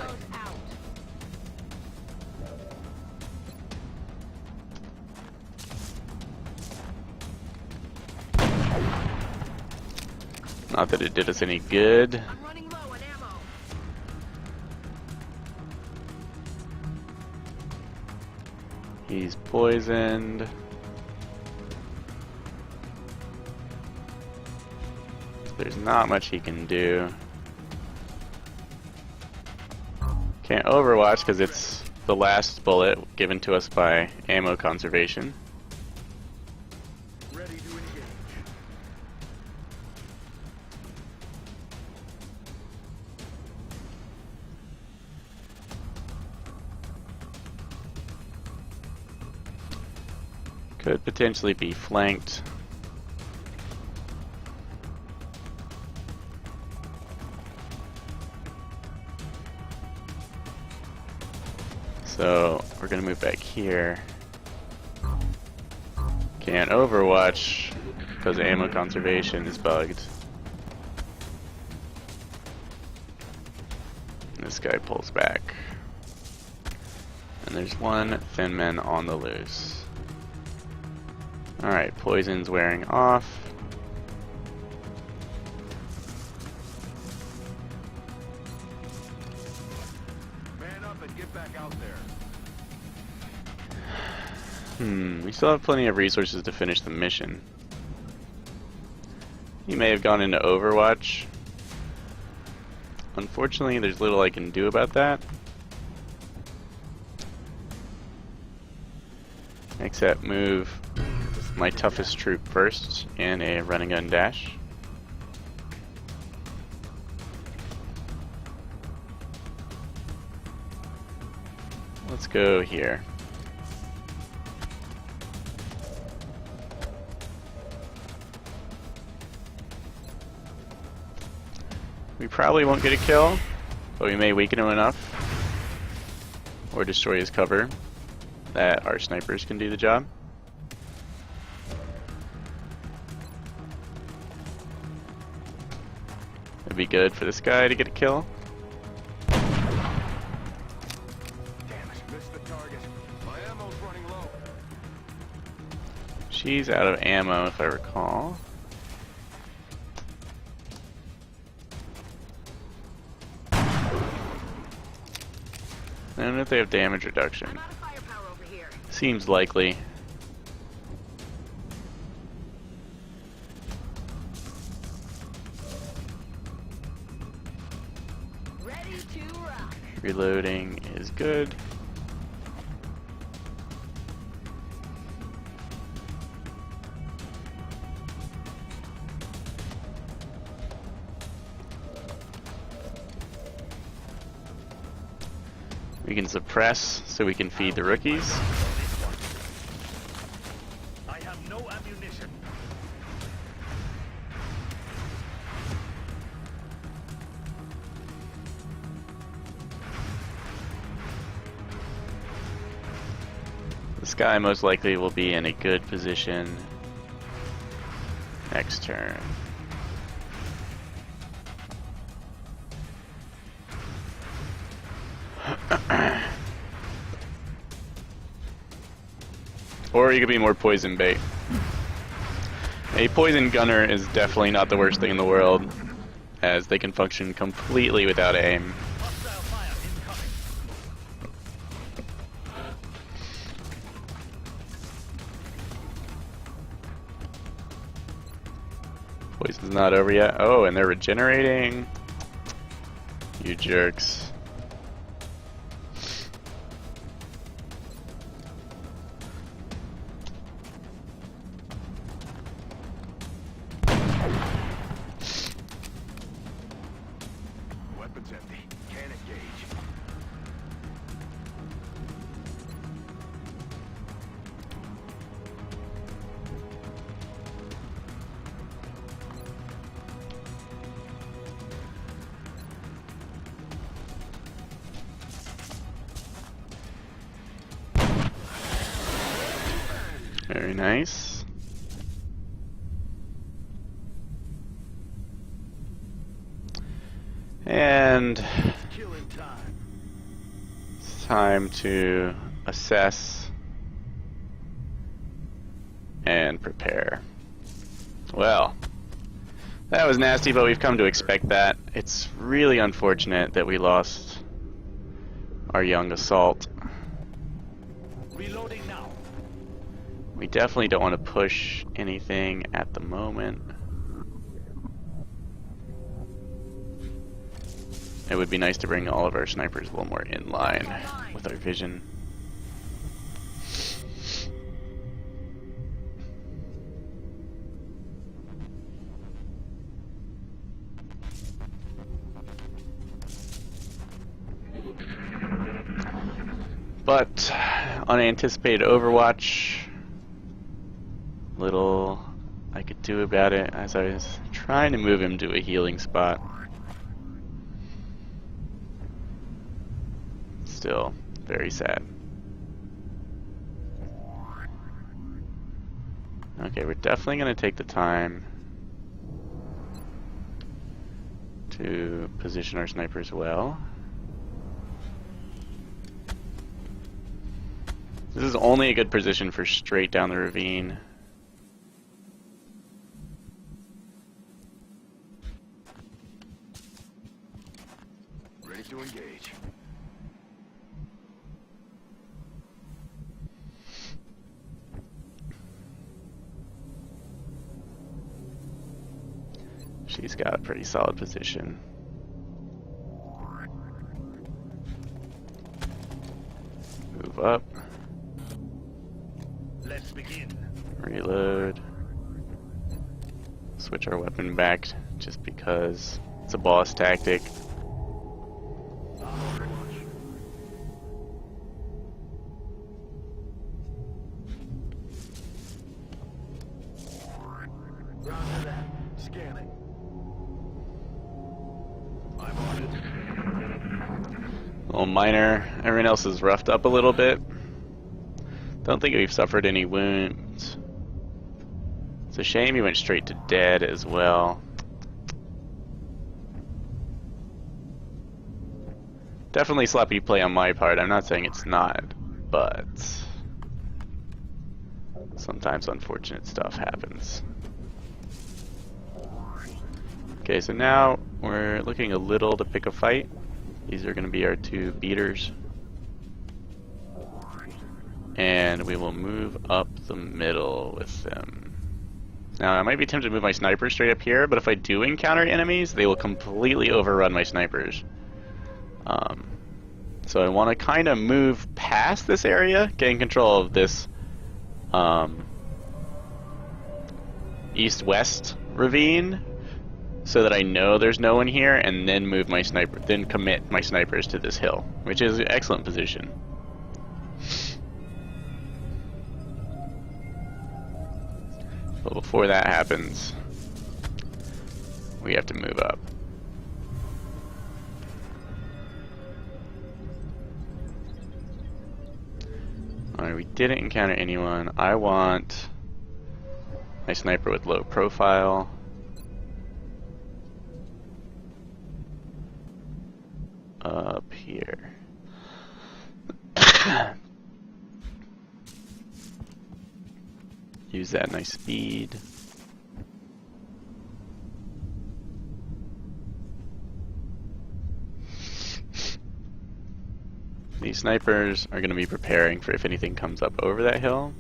Speaker 1: Not that it did us any good.
Speaker 5: I'm running low on ammo.
Speaker 1: He's poisoned. There's not much he can do. Can't overwatch because it's the last bullet given to us by ammo conservation.
Speaker 4: Ready to engage.
Speaker 1: Could potentially be flanked. So we're gonna move back here. Can't overwatch because ammo conservation is bugged. And this guy pulls back. And there's one thin man on the loose. Alright, poison's wearing off.
Speaker 4: Man up and get back out there.
Speaker 1: We still have plenty of resources to finish the mission. He may have gone into Overwatch. Unfortunately, there's little I can do about that. Except move my toughest troop first in a run and gun dash. Let's go here. We probably won't get a kill, but we may weaken him enough or destroy his cover that our snipers can do the job. It'd be good for this guy to get a kill.
Speaker 4: Damn it, missed the target. My ammo's running low.
Speaker 1: She's out of ammo if I recall. I don't know if they have damage reduction.
Speaker 5: I'm out of firepower over here.
Speaker 1: Seems likely.
Speaker 5: Ready to rock.
Speaker 1: Reloading is good. We can suppress so we can feed the rookies.
Speaker 4: I have no ammunition.
Speaker 1: This guy most likely will be in a good position next turn. Or you could be more poison bait. A poison gunner is definitely not the worst thing in the world, as they can function completely without aim. Poison's not over yet. Oh, and they're regenerating. You jerks.
Speaker 2: Weapons empty. Can't engage.
Speaker 1: Very nice. And
Speaker 2: Killing time.
Speaker 1: it's time to assess and prepare. Well, that was nasty, but we've come to expect that. It's really unfortunate that we lost our young assault.
Speaker 2: Reloading now.
Speaker 1: We definitely don't want to push anything at the moment. It would be nice to bring all of our snipers a little more in line with our vision. But unanticipated Overwatch, little I could do about it as I was trying to move him to a healing spot. Still very sad. Okay, we're definitely going to take the time to position our snipers well. This is only a good position for straight down the ravine.
Speaker 2: Ready to engage.
Speaker 1: She's got a pretty solid position. Move up.
Speaker 2: Let's begin.
Speaker 1: Reload. Switch our weapon back just because it's a boss tactic.
Speaker 2: Roger that. Scanning. I'm on it.
Speaker 1: Little minor. Everyone else is roughed up a little bit. Don't think we've suffered any wounds. It's a shame he went straight to dead as well. Definitely sloppy play on my part. I'm not saying it's not, but sometimes unfortunate stuff happens. Okay, so now we're looking a little to pick a fight. These are going to be our two beaters. And we will move up the middle with them. Now, I might be tempted to move my snipers straight up here, but if I do encounter enemies, they will completely overrun my snipers. So I want to kind of move past this area, getting control of this east-west ravine, so that I know there's no one here, and then move my sniper, then commit my snipers to this hill, which is an excellent position. But before that happens, we have to move up. Alright, we didn't encounter anyone. I want my sniper with low profile. Up here. Use that nice speed. These snipers are going to be preparing for if anything comes up over that hill.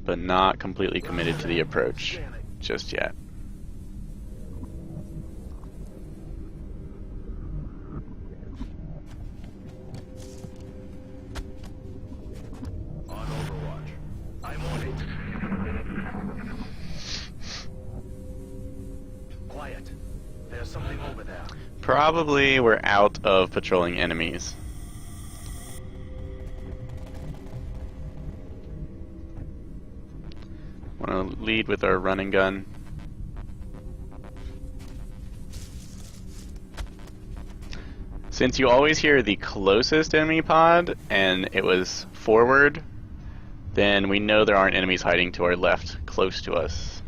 Speaker 1: But not completely committed to the approach just yet.
Speaker 4: On Overwatch. I'm on it. Quiet. There's something over there.
Speaker 1: Probably we're out of patrolling enemies. Want to lead with our running gun. Since you always hear the closest enemy pod, and it was forward, then we know there aren't enemies hiding to our left, close to us.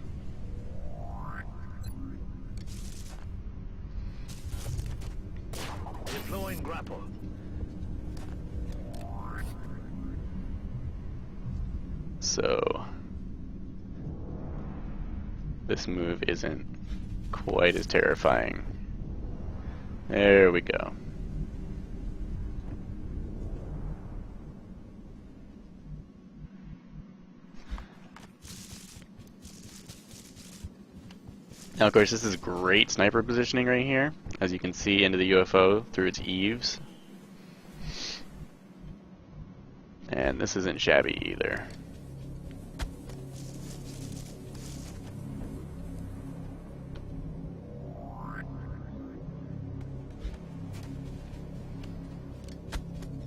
Speaker 4: Deploying grapple.
Speaker 1: So this move isn't quite as terrifying. There we go. Now, of course, this is great sniper positioning right here, as you can see into the UFO through its eaves. And this isn't shabby either.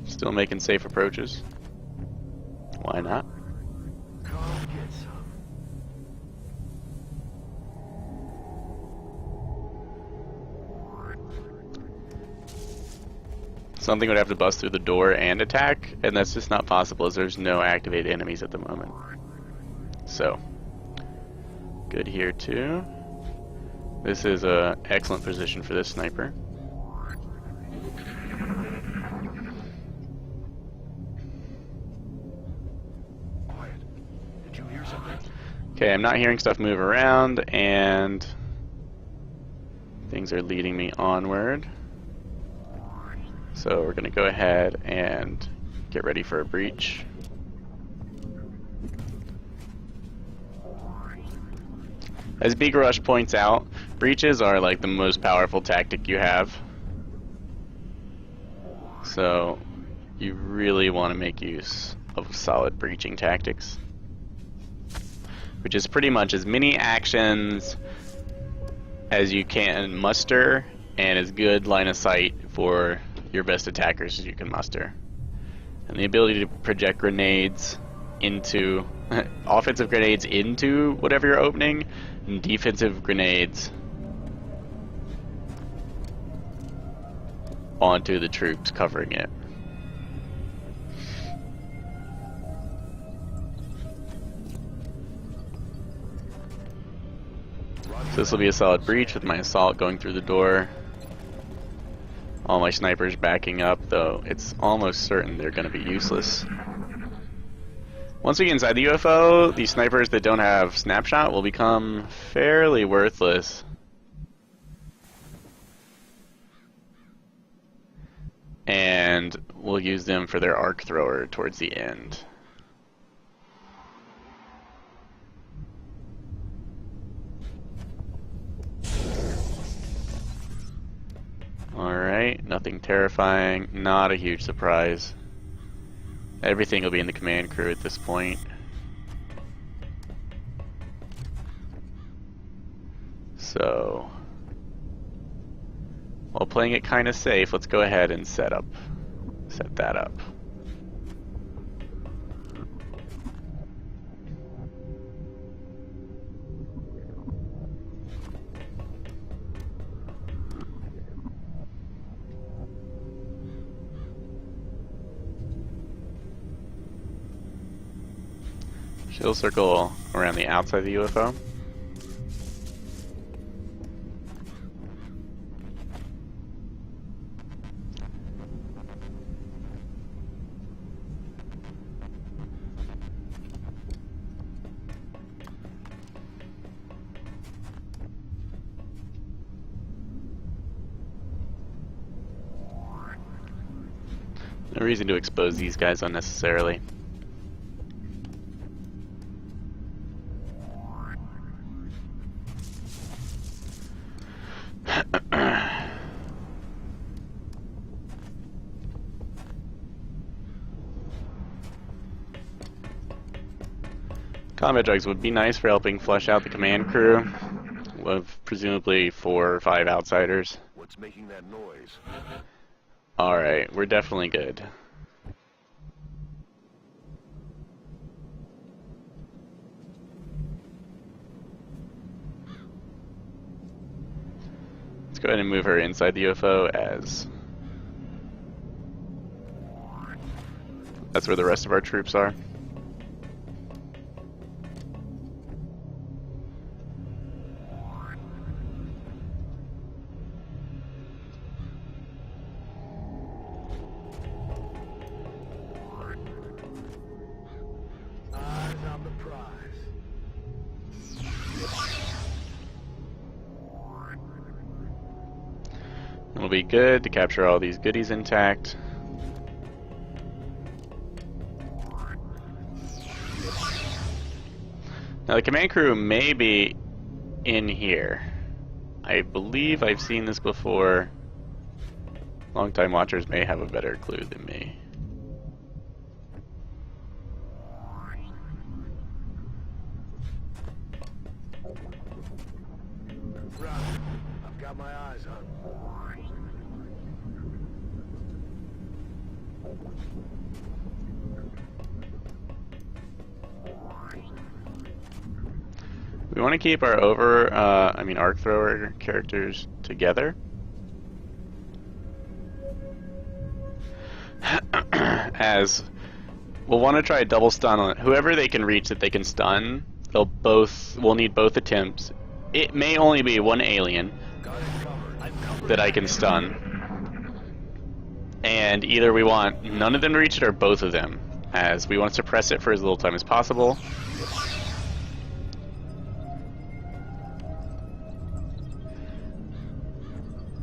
Speaker 1: Still making safe approaches. Why not?
Speaker 4: Come get some.
Speaker 1: Something would have to bust through the door and attack, and that's just not possible as there's no activated enemies at the moment. So, good here too. This is an excellent position for this sniper.
Speaker 4: Quiet. Did you hear something?
Speaker 1: Okay, I'm not hearing stuff move around, and things are leading me onward. So we're going to go ahead and get ready for a breach. As Big Rush points out, breaches are like the most powerful tactic you have. So you really want to make use of solid breaching tactics, which is pretty much as many actions as you can muster and as good line of sight for your best attackers as you can muster. And the ability to project grenades into offensive grenades into whatever you're opening, and defensive grenades onto the troops covering it. So this will be a solid breach with my assault going through the door. All my snipers backing up, though it's almost certain they're going to be useless. Once we get inside the UFO, the snipers that don't have snapshot will become fairly worthless. And we'll use them for their arc thrower towards the end. Alright, nothing terrifying, not a huge surprise. Everything will be in the command crew at this point. So, while playing it kind of safe, let's go ahead and set that up. Shield circle around the outside of the UFO. No reason to expose these guys unnecessarily. Combat drugs would be nice for helping flesh out the command crew of presumably 4 or 5 outsiders.
Speaker 6: What's making that noise?
Speaker 1: Alright, we're definitely good. Let's go ahead and move her inside the UFO as that's where the rest of our troops are.
Speaker 6: Eyes on the prize.
Speaker 1: It'll be good to capture all these goodies intact. Now the command crew may be in here. I believe I've seen this before. Longtime watchers may have a better clue than me.
Speaker 6: Roger. I've got my eyes on.
Speaker 1: We want to keep our arc thrower characters together. As we'll want to try a double stun on whoever they can reach that they can stun. We'll need both attempts. It may only be one alien that I can stun. And either we want none of them to reach it or both of them, as we want to suppress it for as little time as possible.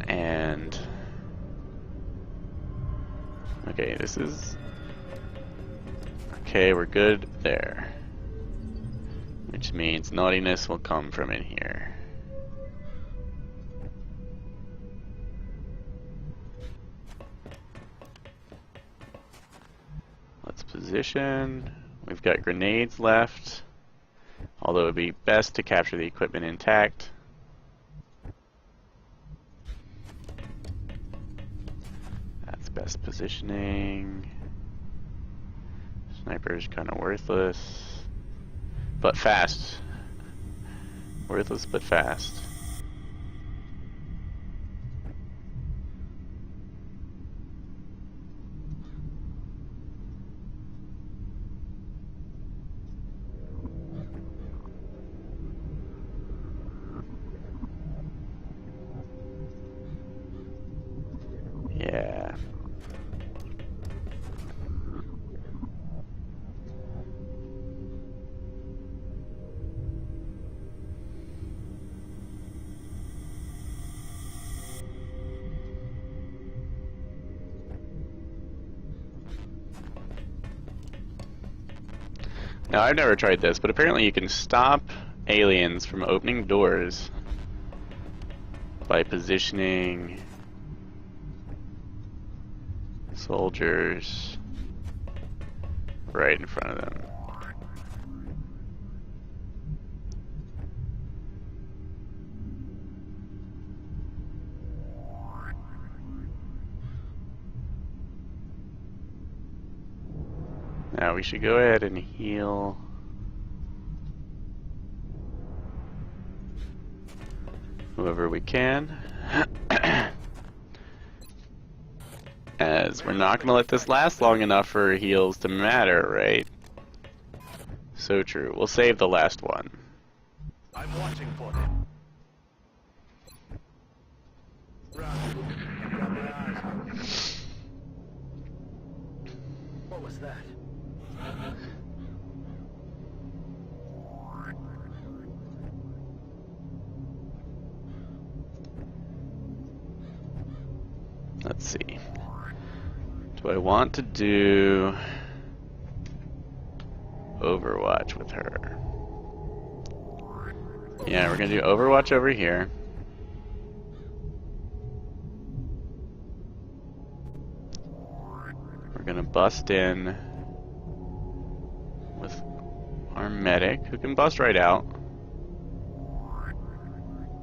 Speaker 1: And okay, this is okay, we're good there. Which means naughtiness will come from in here. Let's position. We've got grenades left, although it would be best to capture the equipment intact. That's best positioning. Sniper's kind of worthless. But fast. Worthless but fast. Yeah. Now, I've never tried this, but apparently you can stop aliens from opening doors by positioning soldiers right in front of them. Now we should go ahead and heal whoever we can. As we're not going to let this last long enough for heals to matter, right? So true. We'll save the last one.
Speaker 6: I'm watching for them. Roger. I've got my eyes on. What was that?
Speaker 1: Let's see. Do I want to do Overwatch with her? Yeah, we're gonna do Overwatch over here. We're gonna bust in with our medic, who can bust right out.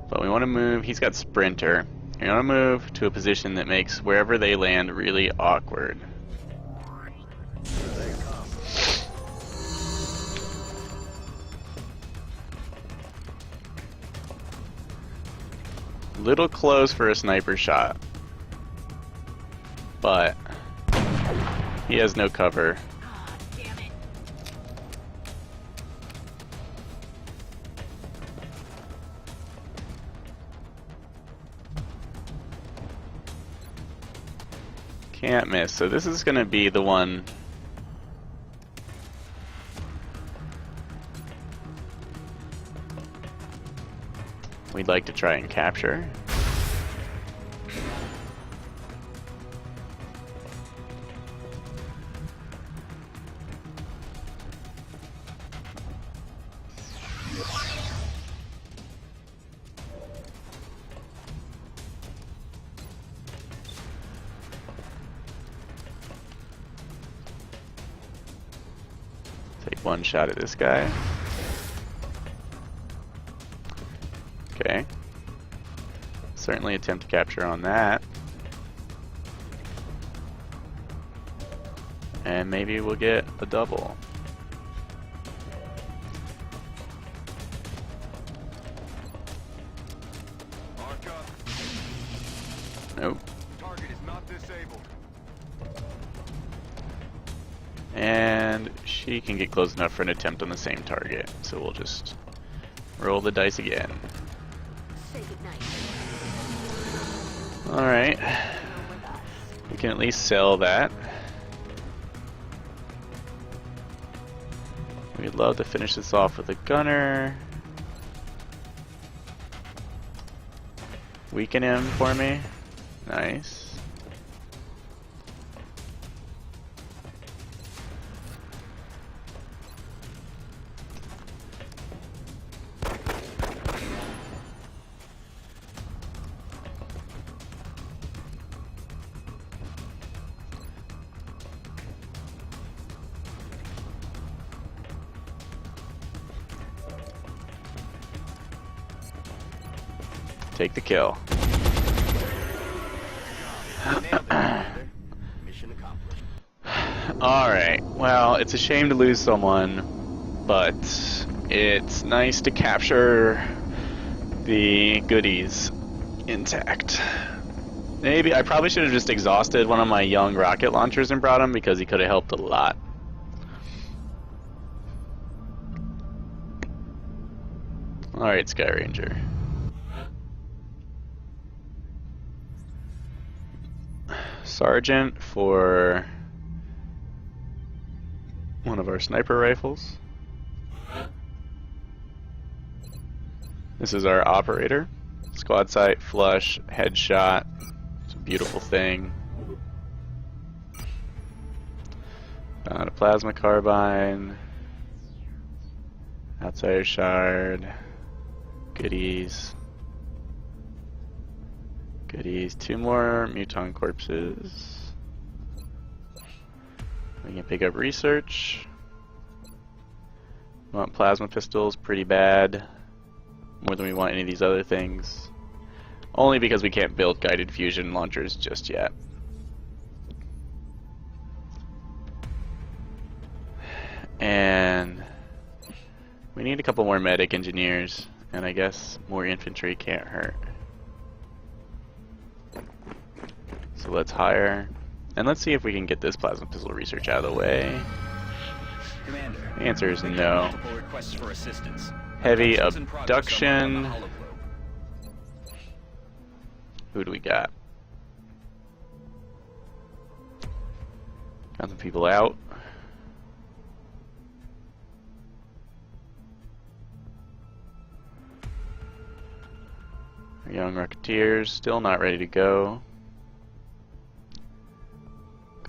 Speaker 1: But we want to move, he's got Sprinter. We want to move to a position that makes wherever they land really awkward. Little close for a sniper shot, but he has no cover.
Speaker 5: Damn it.
Speaker 1: Can't miss, so this is gonna be the one. We'd like to try and capture. Take one shot at this guy. Okay. Certainly attempt to capture on that. And maybe we'll get a double.
Speaker 6: Mark up.
Speaker 1: Nope.
Speaker 6: Target is not disabled.
Speaker 1: And she can get close enough for an attempt on the same target. So we'll just roll the dice again.
Speaker 5: Say goodnight.
Speaker 1: Alright. We can at least sell that. We'd love to finish this off with a gunner. Weaken him for me. Nice. Take the kill.
Speaker 2: Mission accomplished.
Speaker 1: Alright, well, it's a shame to lose someone, but it's nice to capture the goodies intact. Maybe I probably should have just exhausted one of my young rocket launchers and brought him, because he could have helped a lot. Alright, Sky Ranger. Sergeant for one of our sniper rifles. This is our operator. Squad sight, flush, headshot. It's a beautiful thing. Got a plasma carbine. Outsider shard. Goodies. Goodies. 2 more muton corpses. We can pick up research. We want plasma pistols pretty bad. More than we want any of these other things. Only because we can't build guided fusion launchers just yet. And we need a couple more medic engineers, and I guess more infantry can't hurt. So let's hire, and let's see if we can get this plasma pistol research out of the way.
Speaker 2: Commander.
Speaker 1: The answer is no.
Speaker 2: Multiple requests for assistance.
Speaker 1: Heavy
Speaker 2: Chosen projects are
Speaker 1: abduction.
Speaker 2: on the hollow globe.
Speaker 1: Who do we got? Got some people out. Our young Rocketeers still not ready to go.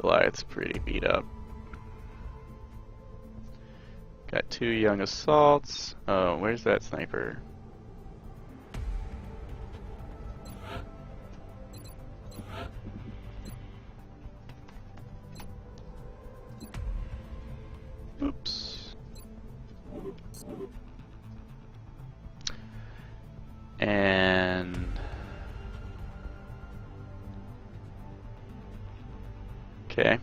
Speaker 1: Goliath's pretty beat up. Got 2 young assaults. Oh, where's that sniper? Oops. And okay.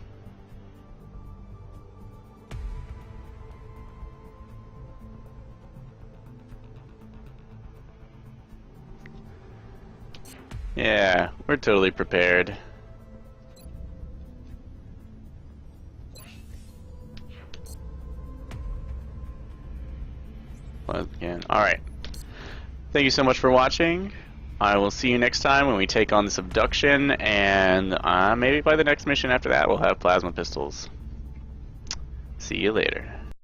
Speaker 1: Yeah, we're totally prepared. Once again, alright. Thank you so much for watching. I will see you next time when we take on this abduction, and maybe by the next mission after that we'll have plasma pistols. See you later.